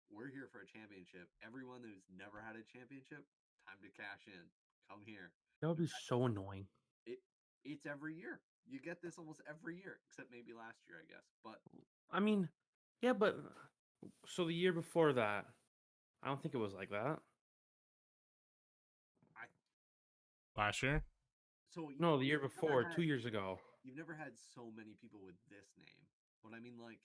we're here for a championship. Everyone who's never had a championship, time to cash in. Come here. That would be so annoying. It's every year. You get this almost every year, except maybe last year, I guess. But I mean, yeah, but so the year before that, I don't think it was like that. Last year? So no, the year before, 2 years ago. You've never had so many people with this name. But I mean, like,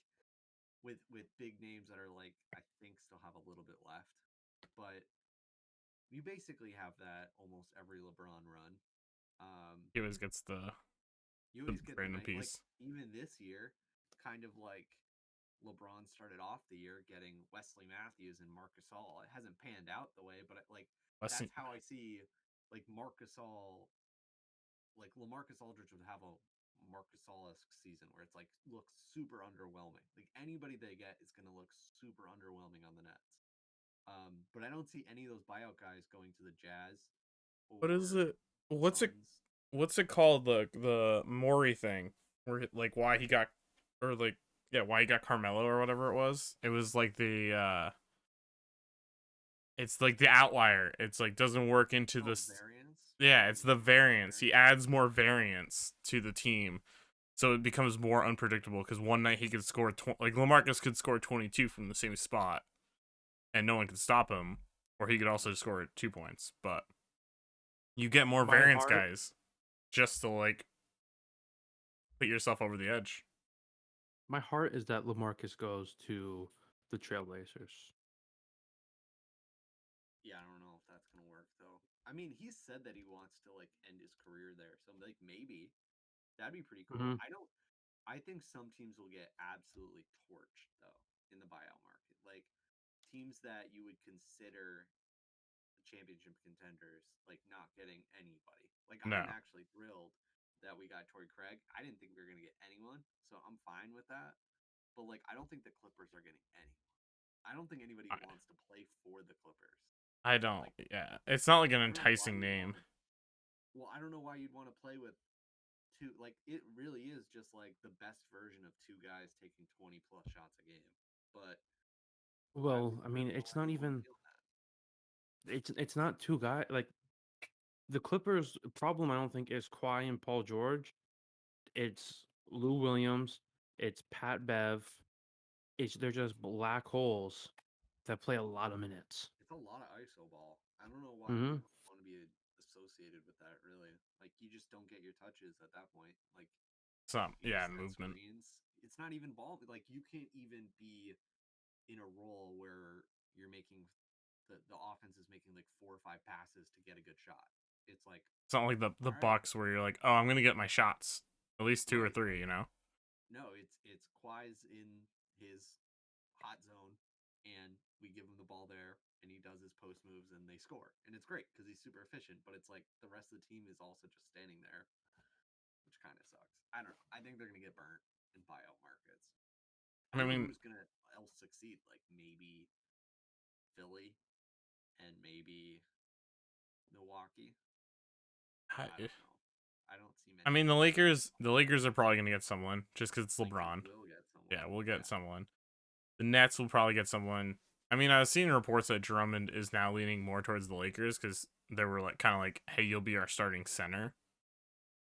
with big names that are like, I think still have a little bit left. But you basically have that almost every LeBron run. He always gets the random piece. Like, even this year, kind of like LeBron started off the year getting Wesley Matthews and Marc Gasol. It hasn't panned out the way, but that's how I see like Marc Gasol. Like, LaMarcus Aldridge would have a Marc Gasol-esque season where it's like looks super underwhelming. Like, anybody they get is going to look super underwhelming on the Nets. But I don't see any of those buyout guys going to the Jazz. What is it? What's Suns. What's it called? The Maury thing, where like why he got Carmelo or whatever it was. It was like it's like the outlier. It's like doesn't work into this. Variance? Yeah, it's the variance. He adds more variance to the team, so it becomes more unpredictable. Because one night he could score like LaMarcus could score 22 from the same spot, and no one could stop him. Or he could also score 2 points. But You get more My variance heart, guys just to like put yourself over the edge. my heart is that LaMarcus goes to the Trailblazers. Yeah, I don't know if that's gonna work though. I mean, he said that he wants to like end his career there, so like maybe that'd be pretty cool. Mm-hmm. I don't. I think some teams will get absolutely torched though in the buyout market. Like teams that you would consider championship contenders, like not getting anybody. Like I'm No, actually thrilled that we got Torrey Craig. I didn't think we were gonna get anyone, so I'm fine with that. But like, I don't think the Clippers are getting anyone. I don't think anybody I, wants to play for the Clippers. I don't. Like, Yeah, it's not like an I don't know why enticing you'd want name. to. Well, I don't know why you'd want to play with two. Like, it really is just like the best version of two guys taking 20 plus shots a game. But Well, I I mean, don't know it's why not you'd want to even. feel that. It's not two guys. Like the Clippers' problem, I don't think is Kawhi and Paul George. It's Lou Williams. It's Pat Bev. They're just black holes that play a lot of minutes. It's a lot of ISO ball. I don't know why you Mm-hmm. would want to be associated with that. Really, like you just don't get your touches at that point. Like Some, you yeah, just set movement. screens. It's not even ball. Like you can't even be in a role where you're making the offense is making like 4 or 5 passes to get a good shot. It's like, It's not like the all right, Bucks where you're like, oh, I'm gonna get my shots, at least two or right. three. You know, No, it's Kawhi's in his hot zone, and we give him the ball there, and he does his post moves, and they score, and it's great because he's super efficient. But it's like the rest of the team is also just standing there, which kind of sucks. I don't know. I think they're gonna get burnt in buyout markets. I I don't know mean, who's gonna else succeed. Like maybe Philly and maybe Milwaukee. But I, I don't know. I don't see I many mean, the teams. Lakers, the Lakers are probably gonna get someone just because it's Lakers LeBron. will get Yeah, someone. we'll get Yeah. someone. The Nets will probably get someone. I mean, I was seeing reports that Drummond is now leaning more towards the Lakers because they were like kind of like, hey, you'll be our starting center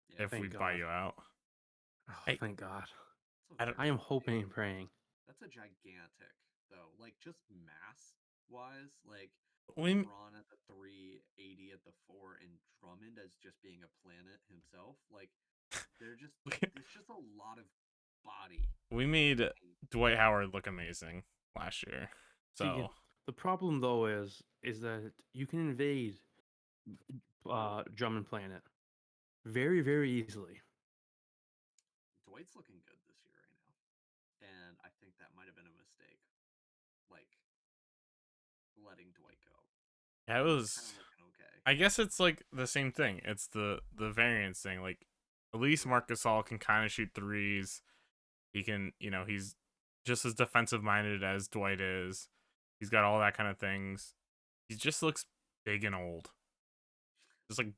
Yeah. if we Thank buy God. you out. Oh, I, thank God. That's a I don't. I am very hoping big. and praying. That's a gigantic though. Like just mass wise, like We LeBron at the 3, AD at the 4, and Drummond as just being a planet himself. Like they're just it's just a lot of body. we made Dwight Howard look amazing last year. See, So the problem though is that you can invade Drummond Planet very, very easily. Dwight's looking good this year right now. And I think that might have been a mistake. Like letting Dwight go. yeah, it He's kind was. of looking okay. I guess it's like the same thing. It's the variance thing. Like at least Yeah. Marc Gasol can kind of shoot threes. He can, he's just as defensive minded as Dwight is. He's got all that kind of things. He just looks big and old. Just like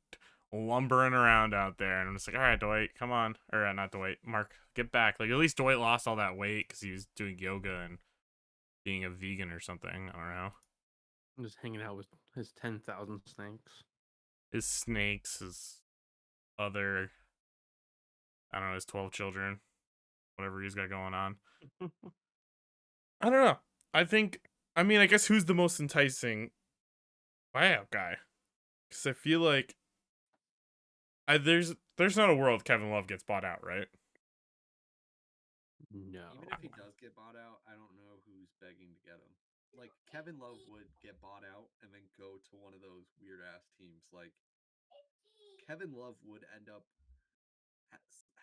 lumbering around out there, and I'm just like, all right, Dwight, come on, or not Dwight, Mark, get back. Like at least Dwight lost all that weight because he was doing yoga and being a vegan or something. I don't know. I'm just hanging out with his 10,000 snakes. His snakes, his other, I don't know, his 12 children, whatever he's got going on. I don't know. I think, I mean, I guess who's the most enticing buyout guy? Because I feel like there's not a world Kevin Love gets bought out, right? No. Even if he does get bought out, I don't know who's begging to get him. Like Kevin Love would get bought out and then go to one of those weird ass teams. Like Kevin Love would end up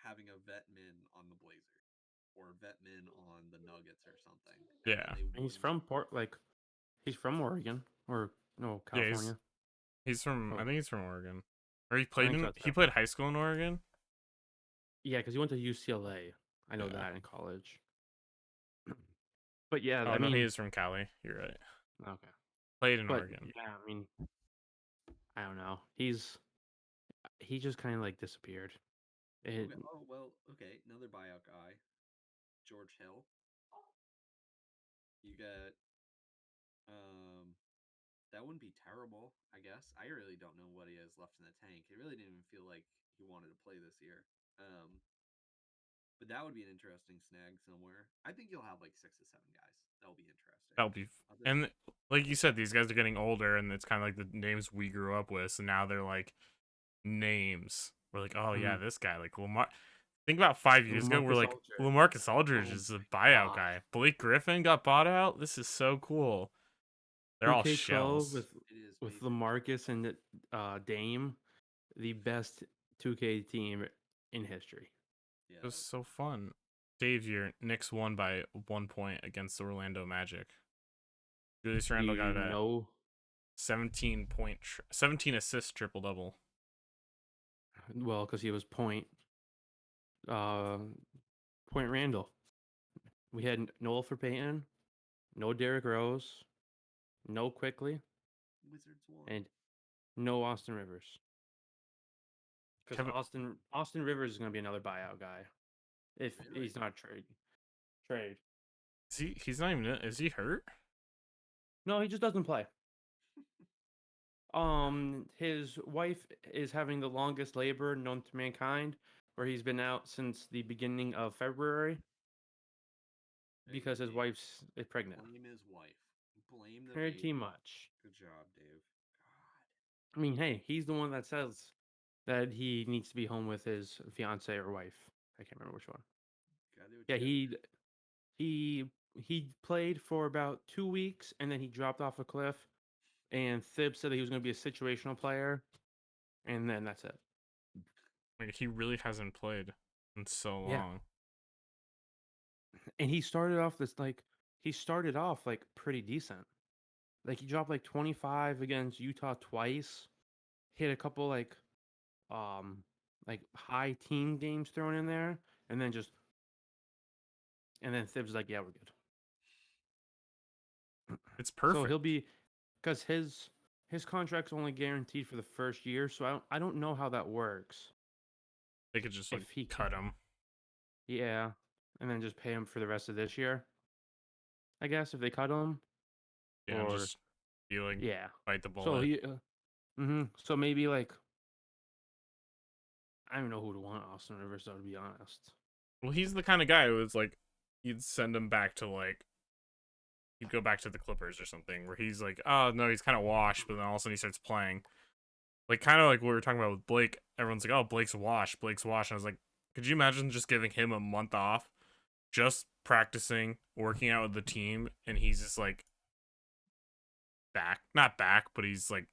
having a vet min on the Blazers or vet min on the Nuggets or something, and then Yeah, they And he's wouldn't. from he's from Oregon or no, yeah. California. He's from, I Oh, think he's from Oregon, or I think so. he played high school in Oregon. Yeah, because he went to UCLA. I know Yeah. that in college. But yeah, Oh I no, he mean, is from Cali. You're right. okay. Played in But Oregon. yeah, I mean, I don't know. He just kind of like disappeared. It, Okay. Oh well. Okay. Another buyout guy, George Hill. You get that wouldn't be terrible, I guess. I really don't know what he has left in the tank. It really didn't even feel like he wanted to play this year. But that would be an interesting snag somewhere. I think you'll have like 6 to 7 guys. That'll be interesting. That'll be, Other, and like you said, these guys are getting older, and it's kind of like the names we grew up with. So now they're like names. We're like, oh yeah, Mhm. this guy, like Lamar. Think about 5 years ago, we're LaMarcus like, Aldridge. Lamarcus Aldridge Oh is a my buyout gosh. guy. Blake Griffin got bought out. This is so cool. They're all 2K12 shells. It is with basic. LaMarcus and Dame, the best 2K team in history. Yeah. It was so fun. Dave, your Knicks won by 1 point against the Orlando Magic. Julius Randle You got a know, 17 assist triple double. well, because he was uh, Point Randall. We had Noel for Payton, no Derrick Rose, no Quickly, Wizards won. and no Austin Rivers. Because Kevin, Austin Rivers is going to be another buyout guy if Really? he's not trade. is he? He's not even. Is he hurt? No, he just doesn't play. His wife is having the longest labor known to mankind, where he's been out since the beginning of February because his wife's is pregnant. Blame his wife. Blame the Pretty baby. much. Good job, Dave. God. I mean, hey, he's the one that says that he needs to be home with his fiance or wife. I can't remember which one. Gotta do what Yeah, you gotta he played for about 2 weeks and then he dropped off a cliff. And Thibs said that he was going to be a situational player, and then that's it. Like he really hasn't played in so Yeah. long. And he started off like pretty decent. Like he dropped like 25 against Utah twice, hit a couple like high team games thrown in there, and then Thibs was like, yeah, we're good. It's So perfect. he'll be because his contract's only guaranteed for the first year, so I don't know how that works. They could just like If he cut him. Yeah, and then just pay him for the rest of this year. I guess if they cut him, Yeah, or just be like yeah. bite the bullet. So So maybe like I don't know who to want Austin Rivers though, to be honest. Well, he's the kind of guy who is like, you'd send him back to like, he'd go back to the Clippers or something, where he's like, oh no, he's kind of washed, but then all of a sudden he starts playing. Like kind of like what we were talking about with Blake. Everyone's like, oh, Blake's washed. And I was like, could you imagine just giving him a month off, just practicing, working out with the team, and he's just like back, not back, but he's like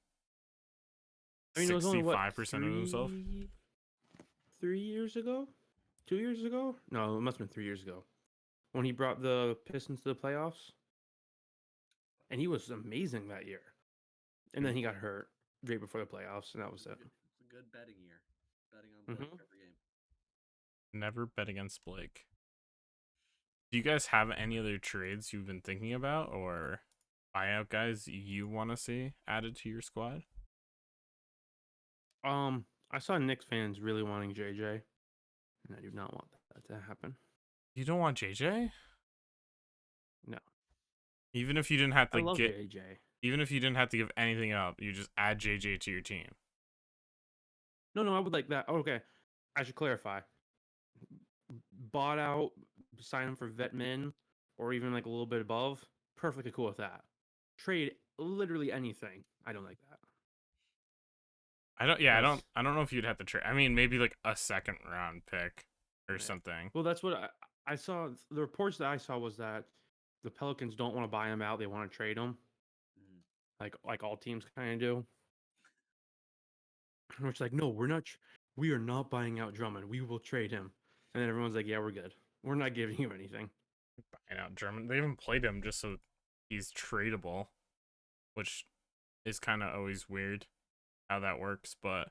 I mean, it was only what 65% of himself. 3 years ago, 2 years ago? No, it must have been 3 years ago when he brought the Pistons to the playoffs, and he was amazing that year. And then he got hurt right before the playoffs, and that was it. It's a good betting year. Betting on Blake every game. Never bet against Blake. Do you guys have any other trades you've been thinking about or buyout guys you want to see added to your squad? I saw Knicks fans really wanting JJ, and I do not want that to happen. You don't want JJ? No. Even if you didn't have to I love get JJ. even if you didn't have to give anything up, you just add JJ to your team. No, I would like that. Okay, I should clarify. Bought out, sign him for vet min, or even like a little bit above. Perfectly cool with that. Trade literally anything. I don't like that. I don't know if you'd have to trade. I mean, maybe like a second round pick or something. Well, that's what I saw. The reports that I saw was that the Pelicans don't want to buy him out. They want to trade him, like all teams kind of do. Which like, no, we are not buying out Drummond. We will trade him. And then everyone's like, yeah, we're good. We're not giving you anything. Buying out German. They even played him just so he's tradable, which is kind of always weird how that works. But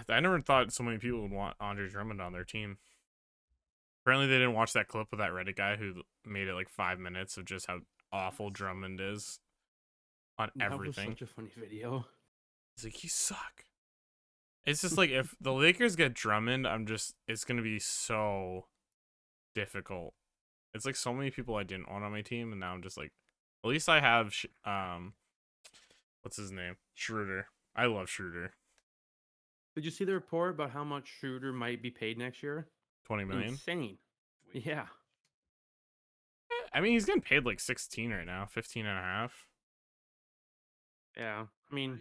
I never thought so many people would want Andre Drummond on their team. Apparently, they didn't watch that clip of that Reddit guy who made it like 5 minutes of just how awful Drummond is on everything. That was such a funny video. He's like, you suck. It's just like if the Lakers get Drummond, it's gonna be so difficult. It's like so many people I didn't want on my team, and now I'm just like, at least I have what's his name? Schroeder. I love Schroeder. Did you see the report about how much Schroeder might be paid next year? 20 million. Insane. Yeah. I mean, he's getting paid like 16 right now, 15 and a half. Yeah. I mean,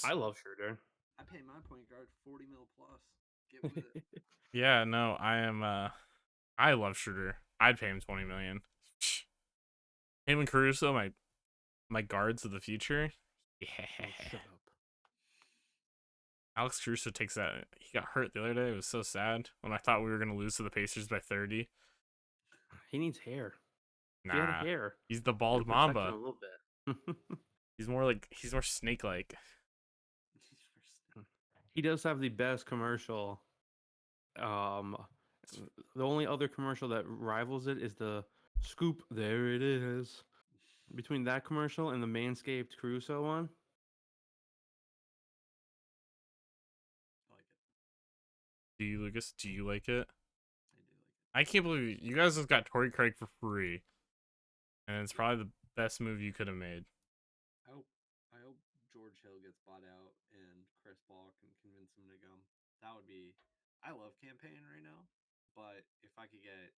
I love Schroeder. I pay my point guard 40 mil plus. Get with it. Yeah, no, I am. I love Schroeder. I'd pay him 20 million. Him and Caruso, my guards of the future. Yeah. Oh, shut up. Alex Caruso takes that. He got hurt the other day. It was so sad when I thought we were gonna lose to the Pacers by 30. He needs hair. If he had Nah, hair, he's the it bald would protect him mamba. a little bit. He's more snake-like. He does have the best commercial. Um, the only other commercial that rivals it is the Scoop. There it is. Between that commercial and the Manscaped Caruso one, I like it. Do you, Lucas? Do you like it? I do like it. I can't believe you guys just got Torrey Craig for free, and it's probably the best move you could have made. I hope George Hill gets bought out and Chris Paul can convince him to come. That would be. I love campaigning right now, but if I could get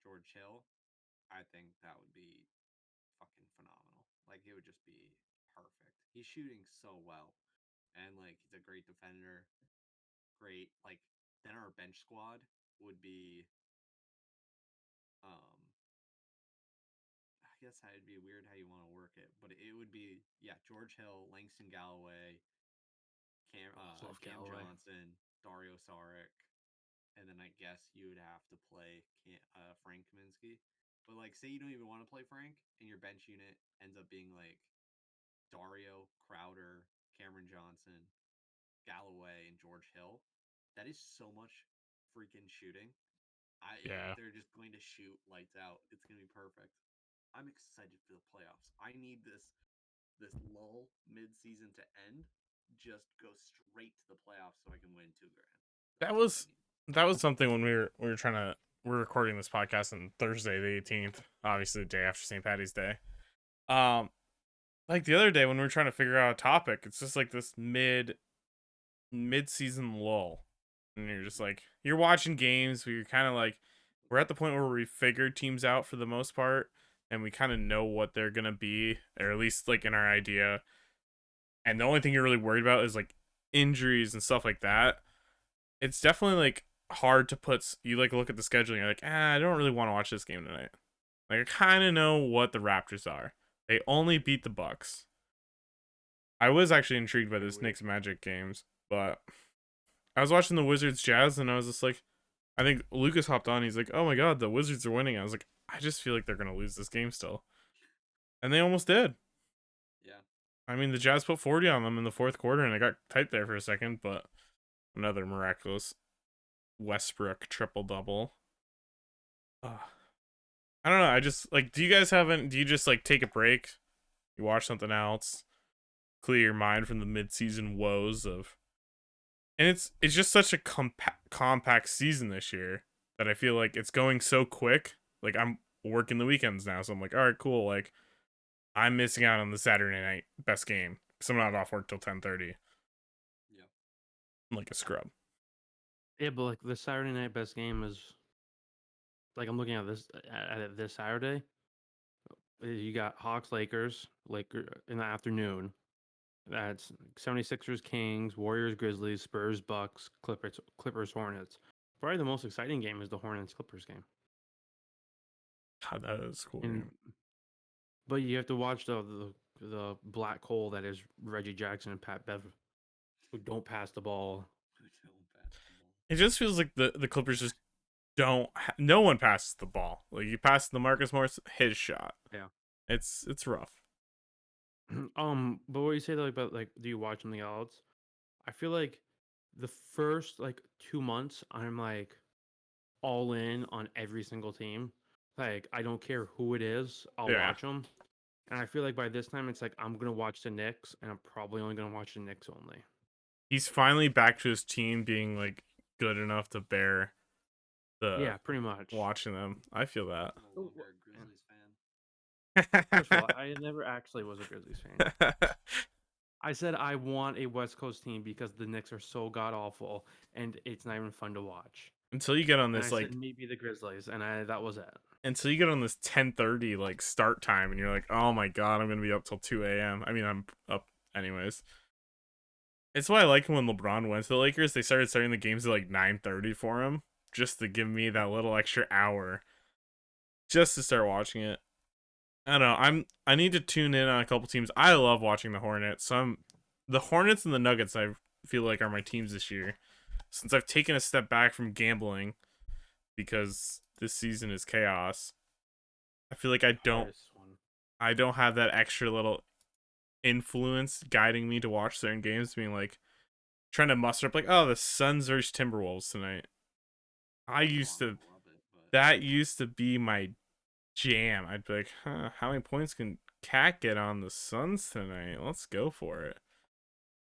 George Hill, I think that would be fucking phenomenal. Like it would just be perfect. He's shooting so well, and like he's a great defender. Great. Like then our bench squad would be. I guess it'd be weird how you want to work it, but it would be George Hill, Langston Galloway, love Cam Galloway. Johnson, Dario Saric, and then I guess you would have to play Frank Kaminsky. But like, say you don't even want to play Frank, and your bench unit ends up being like Dario, Crowder, Cameron Johnson, Galloway, and George Hill. That is so much freaking shooting. Yeah. They're just going to shoot lights out. It's going to be perfect. I'm excited for the playoffs. I need this lull mid-season to end. Just go straight to the playoffs so I can win $2,000. That was something when we were trying to we're recording this podcast on Thursday the 18th, obviously the day after St. Patty's Day. Like the other day when we were trying to figure out a topic, it's just like this mid-season lull, and you're just like you're watching games where you're kind of like we're at the point where we figured teams out for the most part, and we kind of know what they're gonna be, or at least like in our idea. And the only thing you're really worried about is like injuries and stuff like that. It's definitely like hard to put. You like look at the schedule and you're like, I don't really want to watch this game tonight. Like I kind of know what the Raptors are. They only beat the Bucks. I was actually intrigued by this Knicks Magic games, but I was watching the Wizards Jazz and I was just like, I think Lucas hopped on. He's like, oh my god, the Wizards are winning. I was like, I just feel like they're gonna lose this game still, and they almost did. Yeah. I mean, the Jazz put 40 on them in the fourth quarter, and it got tight there for a second, but another miraculous Westbrook triple-double. I don't know. I just, like, do you just, like, take a break? You watch something else? Clear your mind from the mid-season woes of... And it's just such a compact season this year that I feel like it's going so quick. Like, I'm working the weekends now, so I'm like, all right, cool, like... I'm missing out on the Saturday night best game because I'm not off work till 10:30. Yeah. I'm like a scrub. Yeah, but like the Saturday night best game is like I'm looking at this Saturday. You got Hawks Lakers in the afternoon. That's 76ers Kings, Warriors Grizzlies, Spurs Bucks, Clippers Hornets. Probably the most exciting game is the Hornets Clippers game. God, that is cool. And but you have to watch the black hole that is Reggie Jackson and Pat Bev, who don't pass the ball. It just feels like the Clippers just don't. No one passes the ball. Like you pass the Marcus Morris, his shot. Yeah, it's rough. But what you say though about like, do you watch something else? I feel like the first like 2 months, I'm like all in on every single team. Like I don't care who it is, I'll watch them. And I feel like by this time, it's like I'm gonna watch the Knicks, and I'm probably only gonna watch the Knicks only. He's finally back to his team being like good enough to bear the pretty much watching them. I feel that. I'm no longer a Grizzlies fan. First of all, I never actually was a Grizzlies fan. I said I want a West Coast team because the Knicks are so god awful, and it's not even fun to watch. Until you get on this and I said maybe the Grizzlies, and that was it. Until you get on this 10:30 like start time, and you're like, oh my god, I'm gonna be up till 2 a.m. I mean, I'm up anyways. It's why I like when LeBron went to the Lakers. They starting the games at like 9:30 for him, just to give me that little extra hour, just to start watching it. I don't know. I need to tune in on a couple teams. I love watching the Hornets. The Hornets and the Nuggets. I feel like are my teams this year, since I've taken a step back from gambling because this season is chaos. I feel like I don't have that extra little influence guiding me to watch certain games, being like trying to muster up like, oh, the Suns versus Timberwolves tonight. That used to be my jam. I'd be like, huh, how many points can Cat get on the Suns tonight? Let's go for it.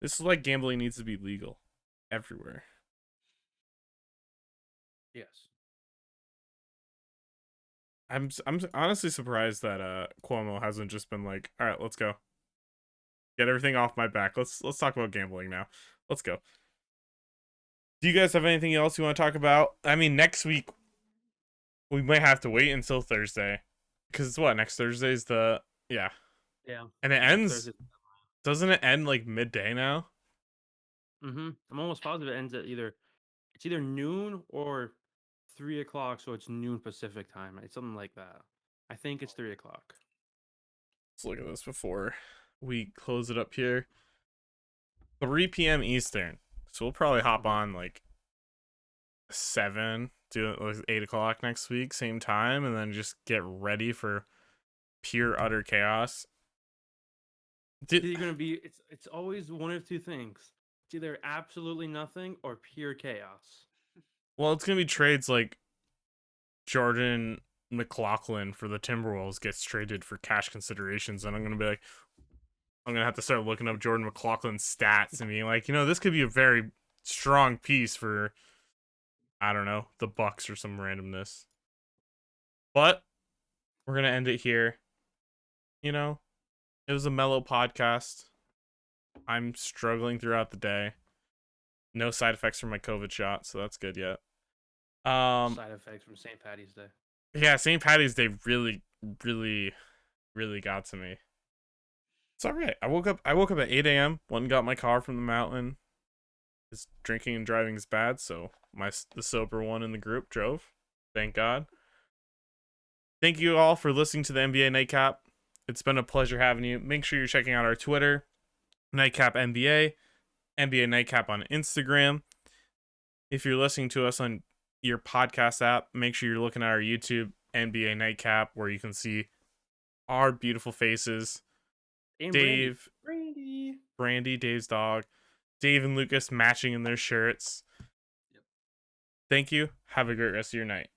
This is why gambling needs to be legal everywhere. Yes. I'm honestly surprised that Cuomo hasn't just been like, all right, let's go. Get everything off my back. Let's talk about gambling now. Let's go. Do you guys have anything else you want to talk about? I mean, next week we might have to wait until Thursday, because it's what, next Thursday's the Yeah. And it ends. Doesn't it end like midday now? I'm almost positive it ends at either noon or 3 o'clock, so it's noon Pacific time. It's something like that. I think it's 3 o'clock. Let's look at this before we close it up here. 3 p.m. Eastern. So we'll probably hop on like 7, do it like 8 o'clock next week, same time, and then just get ready for pure utter chaos. You're gonna be. It's always one of two things. It's either absolutely nothing or pure chaos. Well, it's gonna be trades like Jordan McLaughlin for the Timberwolves gets traded for cash considerations, and I'm gonna have to start looking up Jordan McLaughlin's stats and being like, this could be a very strong piece for, I don't know, the Bucks or some randomness. But we're gonna end it here. It was a mellow podcast. I'm struggling throughout the day. No side effects from my COVID shot, so that's good yet. Side effects from St. Patty's Day. Yeah, St. Patty's Day really, really, really got to me. It's all right. I woke up at 8 a.m. Went and got my car from the mountain. His drinking and driving is bad, so the sober one in the group drove. Thank God. Thank you all for listening to the NBA Nightcap. It's been a pleasure having you. Make sure you're checking out our Twitter, Nightcap NBA, NBA Nightcap on Instagram. If you're listening to us on your podcast app, make sure you're looking at our YouTube, NBA Nightcap, where you can see our beautiful faces. And Dave, Brandy, Dave's dog, Dave and Lucas matching in their shirts. Yep. Thank you. Have a great rest of your night.